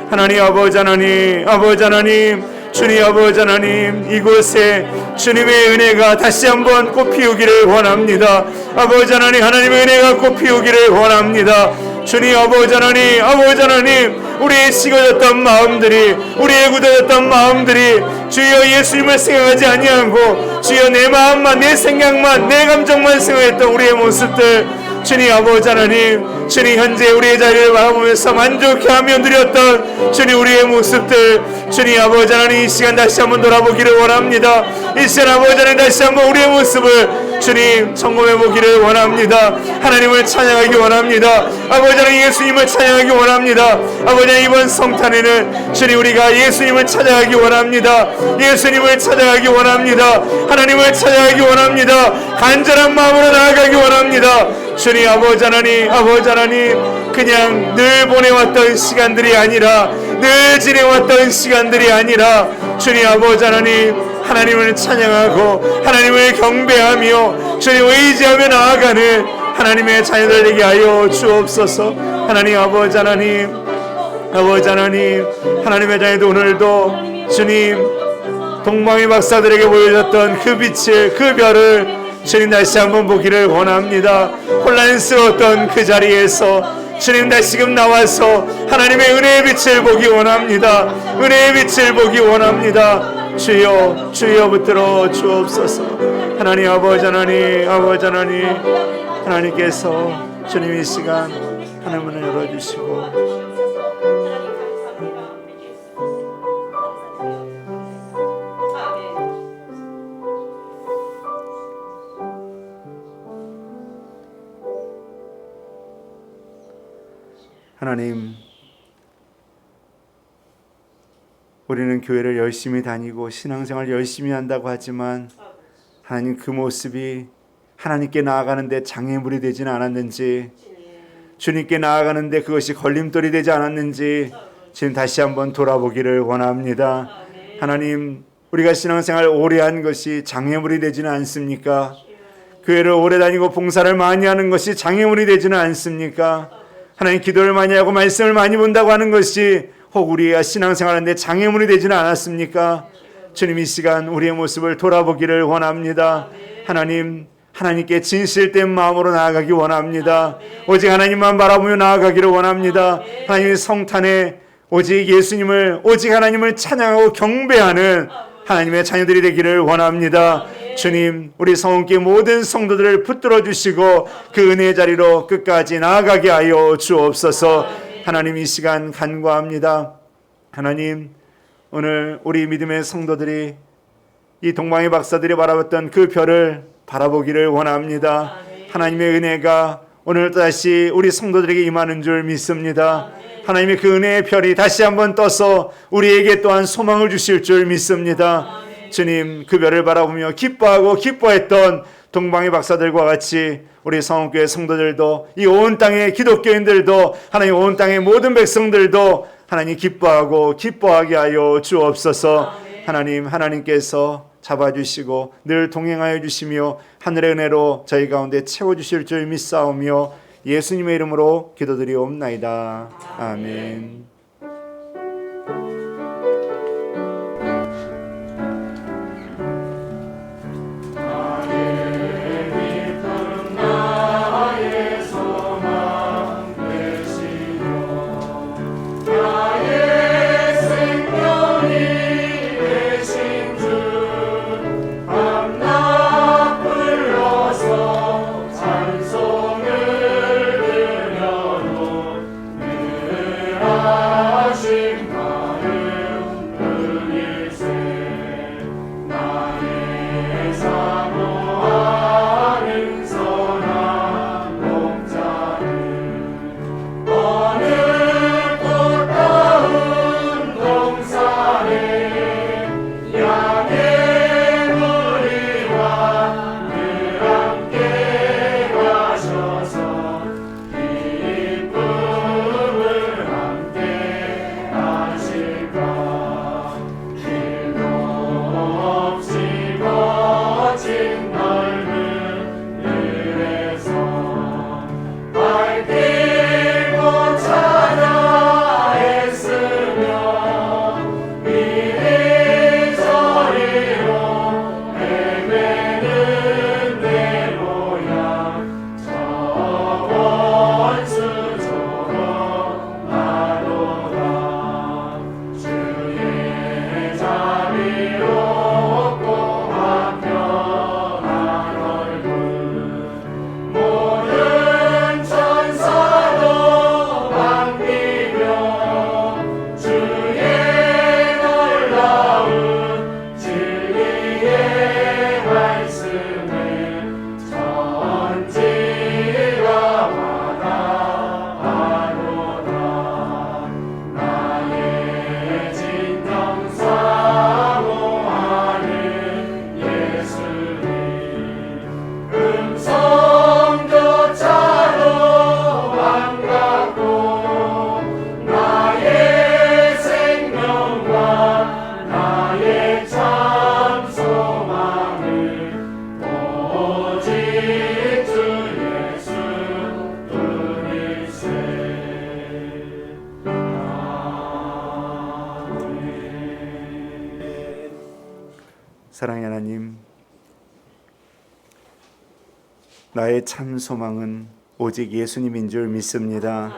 하나님 아버지 하나님, 아버지 하나님, 주님 아버지 하나님, 이곳에 주님의 은혜가 다시 한번 꽃피우기를 원합니다. 아버지 하나님, 하나님의 은혜가 꽃피우기를 원합니다. 주님 아버지 하나님, 아버지 하나님, 우리의 식어졌던 마음들이, 우리의 굳어졌던 마음들이 주여 예수님을 생각하지 아니하고 주여 내 마음만, 내 생각만, 내 감정만 생각했던 우리의 모습들, 주님 아버지 하나님, 주님 현재 우리의 자리를 바라보면서 만족해하며 누렸던 주님 우리의 모습들, 주님 아버지 하나님 이 시간 다시 한번 돌아보기를 원합니다. 이 시간 아버지 하나님 다시 한번 우리의 모습을 주님 점검해 보기를 원합니다. 하나님을 찬양하기 원합니다. 아버지 하나님 예수님을 찬양하기 원합니다. 아버지 하나님 이번 성탄에는 주님 우리가 예수님을 찬양하기 원합니다. 예수님을 찬양하기 원합니다. 하나님을 찬양하기 원합니다. 간절한 마음으로 나아가기 원합니다. 주님 아버지 하나님, 아버지 하나님, 그냥 늘 보내왔던 시간들이 아니라, 늘 지내왔던 시간들이 아니라 주님 아버지 하나님, 하나님을 찬양하고 하나님을 경배하며 주님 의지하며 나아가는 하나님의 자녀들 되게 하여 주옵소서. 하나님 아버지 하나님, 아버지 하나님, 하나님의 자녀들 오늘도 주님 동방의 박사들에게 보여줬던 그 빛을, 그 별을 주님 다시 한번 보기를 원합니다. 혼란스러웠던 그 자리에서 주님 다시금 나와서 하나님의 은혜의 빛을 보기 원합니다. 은혜의 빛을 보기 원합니다. 주여, 주여 붙들어 주옵소서. 하나님 아버지 하나님, 아버지 하나님, 하나님께서 주님 이 시간 하늘문을 열어주시고 하나님, 우리는 교회를 열심히 다니고 신앙생활 열심히 한다고 하지만 하나님 그 모습이 하나님께 나아가는데 장애물이 되지는 않았는지, 주님께 나아가는데 그것이 걸림돌이 되지 않았는지 지금 다시 한번 돌아보기를 원합니다. 하나님, 우리가 신앙생활 오래 한 것이 장애물이 되지는 않습니까? 교회를 오래 다니고 봉사를 많이 하는 것이 장애물이 되지는 않습니까? 하나님, 기도를 많이 하고 말씀을 많이 본다고 하는 것이 혹 우리가 신앙생활하는데 장애물이 되지는 않았습니까? 주님 이 시간 우리의 모습을 돌아보기를 원합니다. 하나님, 하나님께 진실된 마음으로 나아가기 원합니다. 오직 하나님만 바라보며 나아가기를 원합니다. 하나님의 성탄에 오직 예수님을, 오직 하나님을 찬양하고 경배하는 하나님의 자녀들이 되기를 원합니다. 주님, 우리 성원교회 모든 성도들을 붙들어 주시고 그 은혜의 자리로 끝까지 나아가게 하여 주옵소서. 하나님 이 시간 간구합니다. 하나님, 오늘 우리 믿음의 성도들이 이 동방의 박사들이 바라봤던 그 별을 바라보기를 원합니다. 하나님의 은혜가 오늘 다시 우리 성도들에게 임하는 줄 믿습니다. 하나님의 그 은혜의 별이 다시 한번 떠서 우리에게 또한 소망을 주실 줄 믿습니다. 주님, 그 별을 바라보며 기뻐하고 기뻐했던 동방의 박사들과 같이 우리 성원교회 성도들도, 이 온 땅의 기독교인들도, 하나님 온 땅의 모든 백성들도 하나님 기뻐하고 기뻐하게 하여 주옵소서. 하나님, 하나님께서 잡아주시고 늘 동행하여 주시며 하늘의 은혜로 저희 가운데 채워주실 줄 믿사오며 예수님의 이름으로 기도드리옵나이다. 아멘. 나의 사랑의 하나님, 나의 참 소망은 오직 예수님인 줄 믿습니다.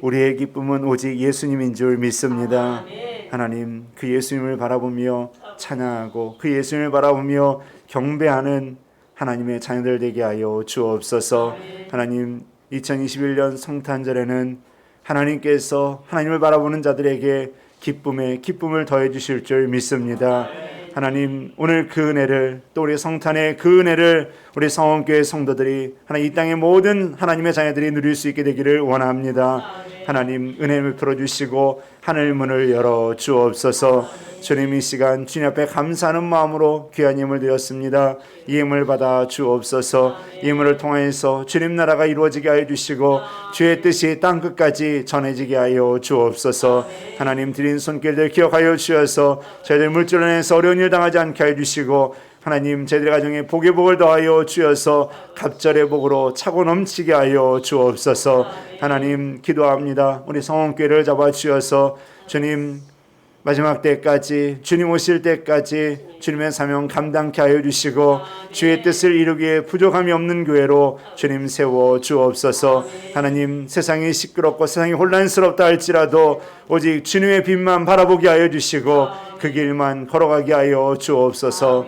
우리의 기쁨은 오직 예수님인 줄 믿습니다. 하나님, 그 예수님을 바라보며 찬양하고 그 예수님을 바라보며 경배하는 하나님의 자녀들 되게 하여 주옵소서. 하나님, 2021년 성탄절에는 하나님께서 하나님을 바라보는 자들에게 기쁨에 기쁨을 더해 주실 줄 믿습니다. 하나님, 오늘 그 은혜를, 또 우리 성탄의 그 은혜를 우리 성원교회 성도들이 하나님 이 땅의 모든 하나님의 자녀들이 누릴 수 있게 되기를 원합니다. 하나님, 은혜를 풀어주시고 하늘 문을 열어 주옵소서. 주님, 이 시간 주님 앞에 감사하는 마음으로 귀한 예물 드렸습니다. 이 예물 받아 주옵소서. 이 예물을 통해서 주님 나라가 이루어지게 하여 주시고 주의 뜻이 땅끝까지 전해지게 하여 주옵소서. 하나님, 드린 손길들 기억하여 주셔서 저희들 물질 안에서 어려운 일 당하지 않게 하여 주시고 하나님, 저희들 가정에 복의 복을 더하여 주셔서 갑절의 복으로 차고 넘치게 하여 주옵소서. 하나님, 기도합니다. 우리 성원교회를 잡아 주셔서 주님 마지막 때까지, 주님 오실 때까지 주님의 사명 감당케 하여 주시고 주의 뜻을 이루기에 부족함이 없는 교회로 주님 세워 주옵소서. 하나님, 세상이 시끄럽고 세상이 혼란스럽다 할지라도 오직 주님의 빛만 바라보게 하여 주시고 그 길만 걸어가게 하여 주옵소서.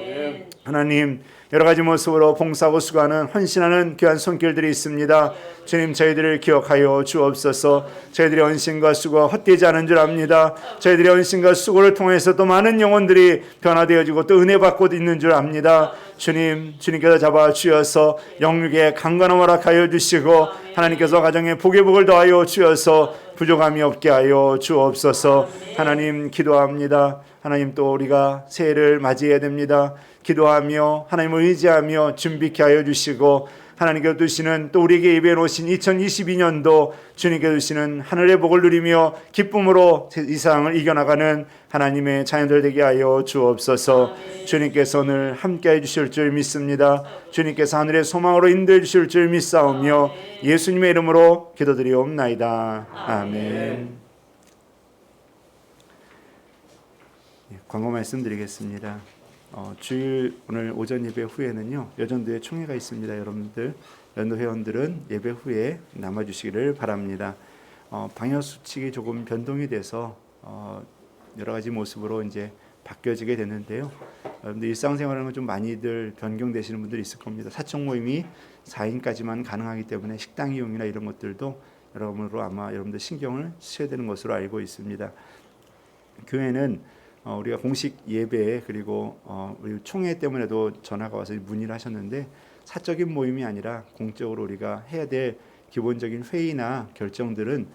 하나님, 여러 가지 모습으로 봉사하고 수고하는 헌신하는 귀한 손길들이 있습니다. 주님, 저희들을 기억하여 주옵소서. 저희들의 헌신과 수고가 헛되지 않은 줄 압니다. 저희들의 헌신과 수고를 통해서 또 많은 영혼들이 변화되어지고 또 은혜 받고 있는 줄 압니다. 주님, 주님께서 잡아 주셔서 영육에 강건함 허락하여 주시고 하나님께서 가정에 복의 복을 더하여 주셔서 부족함이 없게 하여 주옵소서. 하나님, 기도합니다. 하나님, 또 우리가 새해를 맞이해야 됩니다. 기도하며 하나님을 의지하며 준비케 하여 주시고 하나님께서 주시는 또 우리에게 예배해 놓으신 2022년도 주님께서 주시는 하늘의 복을 누리며 기쁨으로 이 세상을 이겨나가는 하나님의 자녀들 되게 하여 주옵소서. 주님께서 오늘 함께 해 주실 줄 믿습니다. 주님께서 하늘의 소망으로 인도해 주실 줄 믿사오며 예수님의 이름으로 기도드리옵나이다. 아멘. 광고 말씀드리겠습니다. 주일 오늘 오전 예배 후에는요 여전도에 총회가 있습니다. 여러분들 연도 회원들은 예배 후에 남아주시기를 바랍니다. 방역 수칙이 조금 변동이 돼서 여러 가지 모습으로 이제 바뀌어지게 됐는데요. 여러분들 일상생활은 좀 많이들 변경되시는 분들이 있을 겁니다. 사적 모임이 4인까지만 가능하기 때문에 식당 이용이나 이런 것들도 여러분으로 아마 여러분들 신경을 쓰셔야 되는 것으로 알고 있습니다. 교회는 우리가 공식 예배 그리고 우리 총회 때문에도 전화가 와서 문의를 하셨는데 사적인 모임이 아니라 공적으로 우리가 해야 될 기본적인 회의나 결정들은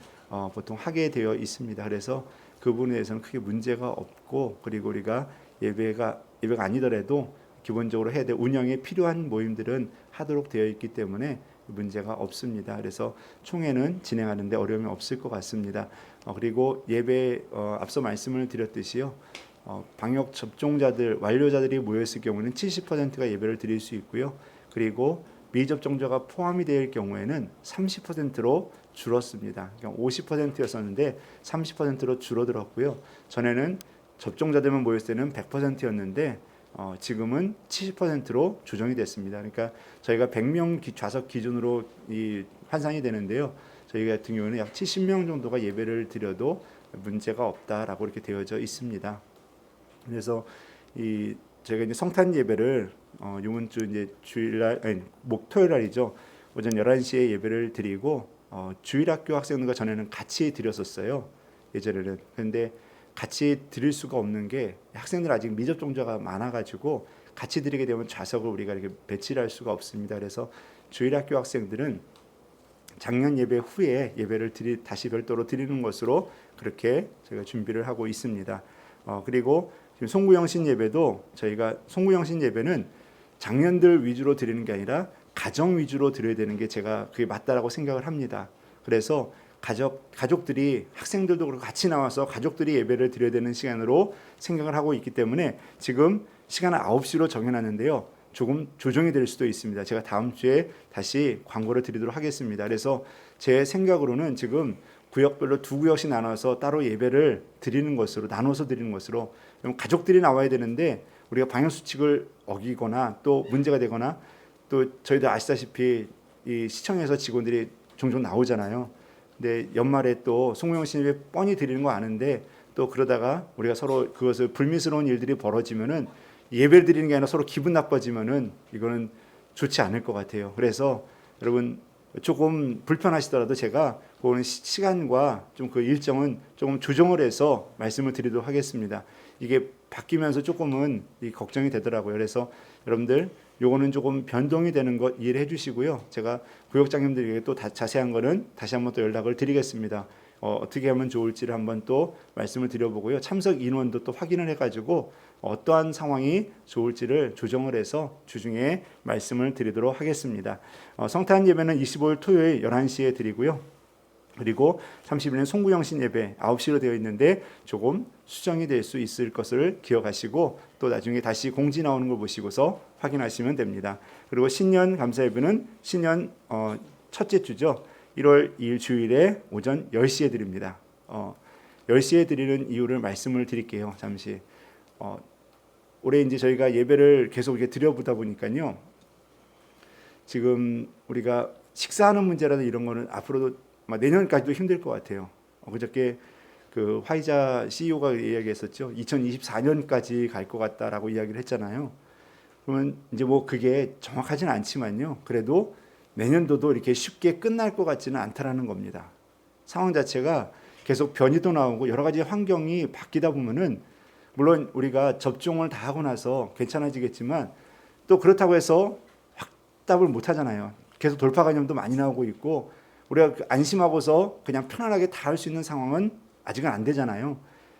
보통 하게 되어 있습니다. 그래서 그 부분에 대해서는 크게 문제가 없고 그리고 우리가 예배가 아니더라도 기본적으로 해야 될 운영에 필요한 모임들은 하도록 되어 있기 때문에 문제가 없습니다. 그래서 총회는 진행하는데 어려움이 없을 것 같습니다. 그리고 예배 앞서 말씀을 드렸듯이요. 방역 접종자들, 완료자들이 모였을 경우는 70%가 예배를 드릴 수 있고요. 그리고 미접종자가 포함이 될 경우에는 30%로 줄었습니다. 그러니까 50%였었는데 30%로 줄어들었고요. 전에는 접종자들만 모였을 때는 100%였는데 지금은 70%로 조정이 됐습니다. 그러니까 저희가 100명 좌석 기준으로 이 환산이 되는데요. 저희 같은 경우는 약 70명 정도가 예배를 드려도 문제가 없다라고 이렇게 되어져 있습니다. 그래서 저희가 이제 성탄 예배를 이번 주 이제 목토일 날이죠. 오전 11시에 예배를 드리고 주일학교 학생들과 전에는 같이 드렸었어요. 예전에는. 그런데 같이 드릴 수가 없는 게 학생들 아직 미접종자가 많아가지고 같이 드리게 되면 좌석을 우리가 이렇게 배치를 할 수가 없습니다. 그래서 주일학교 학생들은 작년 예배 후에 예배를 다시 별도로 드리는 것으로 그렇게 저희가 준비를 하고 있습니다. 그리고 지금 송구영신 예배도 저희가 송구영신 예배는 장년들 위주로 드리는 게 아니라 가정 위주로 드려야 되는 게 제가 그게 맞다라고 생각을 합니다. 그래서 가족들이 학생들도 그렇고 같이 나와서 가족들이 예배를 드려야 되는 시간으로 생각을 하고 있기 때문에 지금 시간을 9시로 정해놨는데요. 조금 조정이 될 수도 있습니다. 제가 다음 주에 다시 광고를 드리도록 하겠습니다. 그래서 제 생각으로는 지금 구역별로 2구역씩 나눠서 따로 예배를 드리는 것으로 나눠서 드리는 것으로 가족들이 나와야 되는데 우리가 방역 수칙을 어기거나 또 문제가 되거나 또 저희도 아시다시피 이 시청에서 직원들이 종종 나오잖아요. 근데 연말에 또 송구영 신입에 뻔히 드리는 거 아는데 또 그러다가 우리가 서로 그것을 불미스러운 일들이 벌어지면은 예배를 드리는 게 아니라 서로 기분 나빠지면은 이거는 좋지 않을 것 같아요. 그래서 여러분 조금 불편하시더라도 제가 그거는 시간과 좀 그 일정은 조금 조정을 해서 말씀을 드리도록 하겠습니다. 이게 바뀌면서 조금은 걱정이 되더라고요. 그래서 여러분들 요거는 조금 변동이 되는 것 이해를 해주시고요. 제가 구역장님들에게 또 자세한 거는 다시 한번 또 연락을 드리겠습니다. 어떻게 하면 좋을지를 한번 또 말씀을 드려보고요. 참석 인원도 또 확인을 해가지고 어떠한 상황이 좋을지를 조정을 해서 주중에 말씀을 드리도록 하겠습니다. 성탄 예배는 25일 토요일 11시에 드리고요. 그리고 30일은 송구영신 예배 9시로 되어 있는데 조금 수정이 될 수 있을 것을 기억하시고 또 나중에 다시 공지 나오는 걸 보시고서 확인하시면 됩니다. 그리고 신년 감사 예배는 신년 첫째 주죠. 1월 2일 주일에 오전 10시에 드립니다. 10시에 드리는 이유를 말씀을 드릴게요. 잠시. 올해 이제 저희가 예배를 계속 이렇게 드려보다 보니까요. 지금 우리가 식사하는 문제라든 이런 거는 앞으로도 내년까지도 힘들 것 같아요. 그저께 그 화이자 CEO가 이야기했었죠. 2024년까지 갈 것 같다라고 이야기를 했잖아요. 그러면 이제 뭐 그게 정확하지는 않지만요. 그래도 내년도도 이렇게 쉽게 끝날 것 같지는 않다라는 겁니다. 상황 자체가 계속 변이도 나오고 여러 가지 환경이 바뀌다 보면은 물론 우리가 접종을 다 하고 나서 괜찮아지겠지만 또 그렇다고 해서 확답을 못 하잖아요. 계속 돌파 감염도 많이 나오고 있고 우리가 안심하고서 그냥 편안하게 다 할 수 있는 상황은 아직은 안 되잖아요.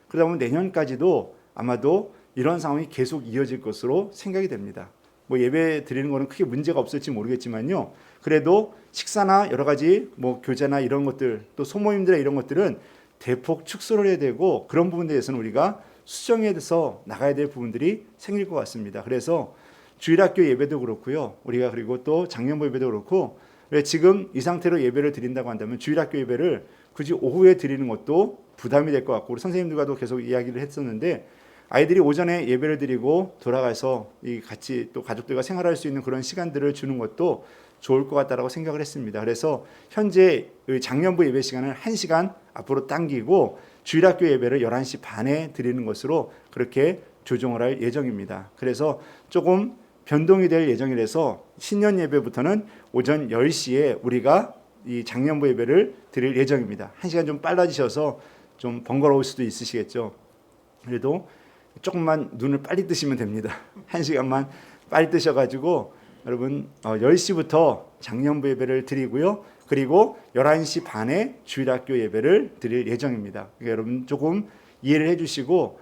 그러다 보면 내년까지도 아마도 이런 상황이 계속 이어질 것으로 생각이 됩니다. 뭐 예배 드리는 거는 크게 문제가 없을지 모르겠지만요. 그래도 식사나 여러 가지 뭐 교제나 이런 것들 또 소모임들의 이런 것들은 대폭 축소를 해야 되고 그런 부분에 대해서는 우리가 수정해서 나가야 될 부분들이 생길 것 같습니다. 그래서 주일학교 예배도 그렇고요. 우리가 그리고 또 장년부 예배도 그렇고 지금 이 상태로 예배를 드린다고 한다면 주일학교 예배를 굳이 오후에 드리는 것도 부담이 될 것 같고 우리 선생님들과도 계속 이야기를 했었는데 아이들이 오전에 예배를 드리고 돌아가서 같이 또 가족들과 생활할 수 있는 그런 시간들을 주는 것도 좋을 것 같다라고 생각을 했습니다. 그래서 현재 장년부 예배 시간을 1시간 앞으로 당기고 주일학교 예배를 11시 반에 드리는 것으로 그렇게 조정을 할 예정입니다. 그래서 조금 변동이 될 예정이라서 신년 예배부터는 오전 10시에 우리가 이 장년부 예배를 드릴 예정입니다. 1시간 좀 빨라지셔서 좀 번거로울 수도 있으시겠죠. 그래도 조금만 눈을 빨리 뜨시면 됩니다. 1시간만 빨리 뜨셔가지고 여러분 10시부터 장년부 예배를 드리고요. 그리고 11시 반에 주일학교 예배를 드릴 예정입니다. 그러니까 여러분 조금 이해를 해주시고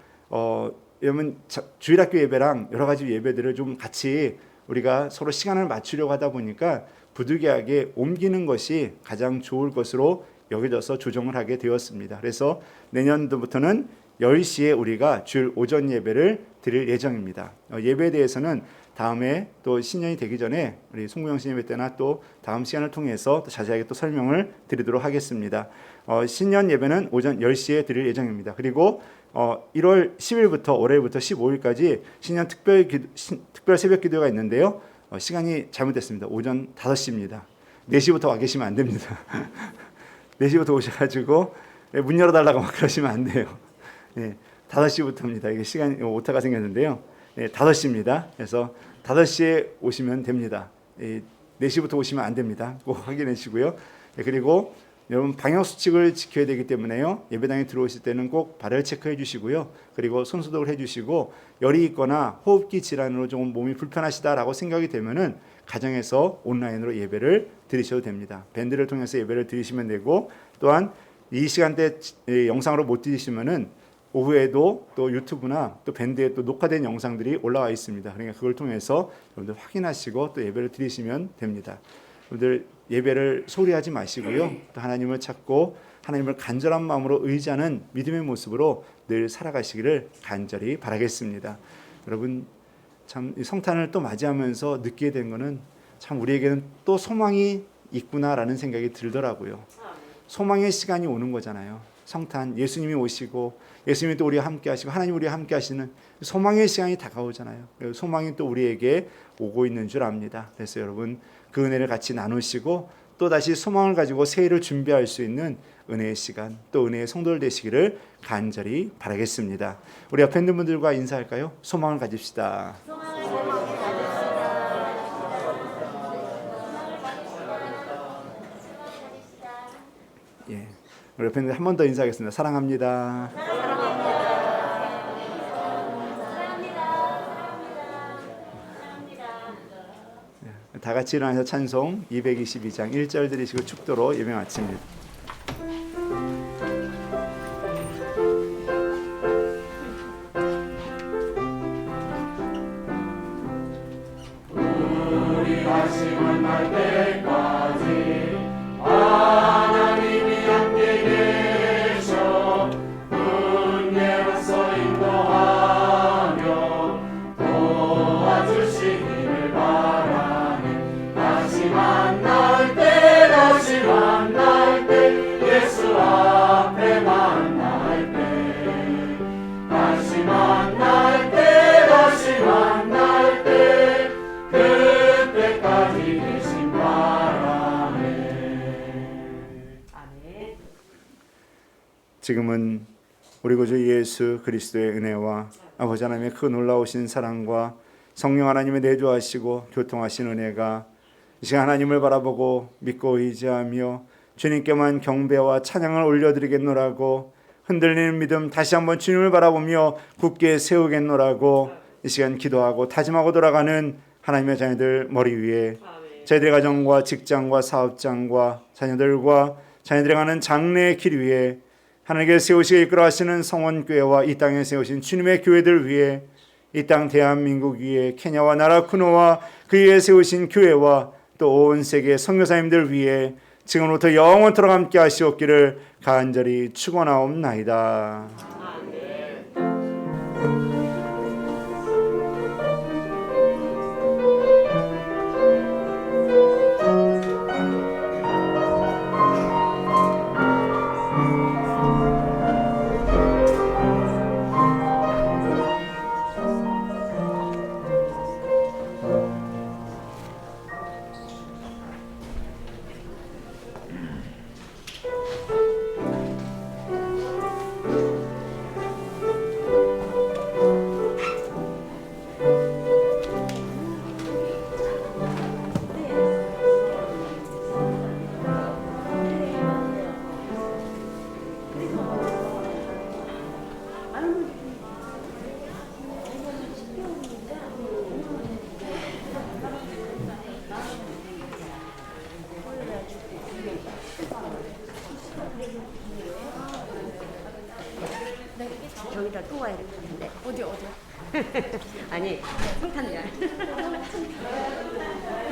여러분 주일학교 예배랑 여러 가지 예배들을 좀 같이 우리가 서로 시간을 맞추려고 하다 보니까 부득이하게 옮기는 것이 가장 좋을 것으로 여겨져서 조정을 하게 되었습니다. 그래서 내년도부터는 10시에 우리가 주일 오전 예배를 드릴 예정입니다. 예배에 대해서는 다음에 또 신년이 되기 전에 우리 송구영 신예배 때나 또 다음 시간을 통해서 또 자세하게 또 설명을 드리도록 하겠습니다. 신년 예배는 오전 10시에 드릴 예정입니다. 그리고 1월 10일부터 올해부터 15일까지 신년 특별 새벽 기도가 있는데요. 시간이 잘못됐습니다. 오전 5시입니다. 4시부터 와 계시면 안 됩니다. 4시부터 오셔가지고 문 열어달라고 막 그러시면 안 돼요. 5시부터입니다. 이게 시간이 오타가 생겼는데요. 5시입니다. 그래서 5시에 오시면 됩니다. 4시부터 오시면 안 됩니다. 꼭 확인해 주시고요. 그리고 여러분 방역 수칙을 지켜야 되기 때문에요. 예배당에 들어오실 때는 꼭 발열 체크해 주시고요. 그리고 손 소독을 해 주시고 열이 있거나 호흡기 질환으로 조금 몸이 불편하시다라고 생각이 되면은 가정에서 온라인으로 예배를 드리셔도 됩니다. 밴드를 통해서 예배를 드리시면 되고 또한 이 시간대 영상으로 못 드리시면은 오후에도 또 유튜브나 또 밴드에 또 녹화된 영상들이 올라와 있습니다. 그러니까 그걸 통해서 여러분들 확인하시고 또 예배를 드리시면 됩니다. 여러분들 예배를 소홀히 하지 마시고요. 또 하나님을 찾고 하나님을 간절한 마음으로 의지하는 믿음의 모습으로 늘 살아가시기를 간절히 바라겠습니다. 여러분 참 성탄을 또 맞이하면서 느끼게 된 거는 참 우리에게는 또 소망이 있구나라는 생각이 들더라고요. 소망의 시간이 오는 거잖아요. 성탄 예수님이 오시고 예수님이 또 우리와 함께 하시고 하나님 우리와 함께 하시는 소망의 시간이 다가오잖아요. 소망이 또 우리에게 오고 있는 줄 압니다. 그래서 여러분 그 은혜를 같이 나누시고 또 다시 소망을 가지고 새해를 준비할 수 있는 은혜의 시간 또 은혜의 성도들 되시기를 간절히 바라겠습니다. 우리 앞에 있는 분들과 인사할까요? 소망을 가집시다. 예, 우리 옆에 있는 한 번 더 인사하겠습니다. 사랑합니다. 다 같이 일어나서 찬송 222장 1절 드리시고 축도로 예배 마칩니다. 우리 다시 만날 때까지 하나님이 함께 계셔 은혜로서 인도하며 도와주시기를 바라네. 다시 만날 때 예수 앞에 만날 때 다시 만날 때 그때까지 계신 바라네. 아멘. 지금은 우리 구주 예수 그리스도의 은혜와 아버지 하나님의 그 놀라우신 사랑과 성령 하나님의 내주하시고 교통하신 은혜가 이 시간 하나님을 바라보고 믿고 의지하며 주님께만 경배와 찬양을 올려드리겠노라고 흔들리는 믿음 다시 한번 주님을 바라보며 굳게 세우겠노라고 이 시간 기도하고 다짐하고 돌아가는 하나님의 자녀들 머리 위에 저희들의 가정과 직장과 사업장과 자녀들과 자녀들이 가는 장래의 길 위에 하나님께 세우시고 이끌어 가시는 성원교회와 이 땅에 세우신 주님의 교회들 위에 이 땅 대한민국 위에 케냐와 나라쿠노와 그 위에 세우신 교회와 또 온 세계 선교사님들 위에 지금부터 영원토록 함께 하시옵기를 간절히 축원하옵나이다. 저기다 또 와야 될 것 같은데. 어디요? 아니, 성탄절. 고맙습니다.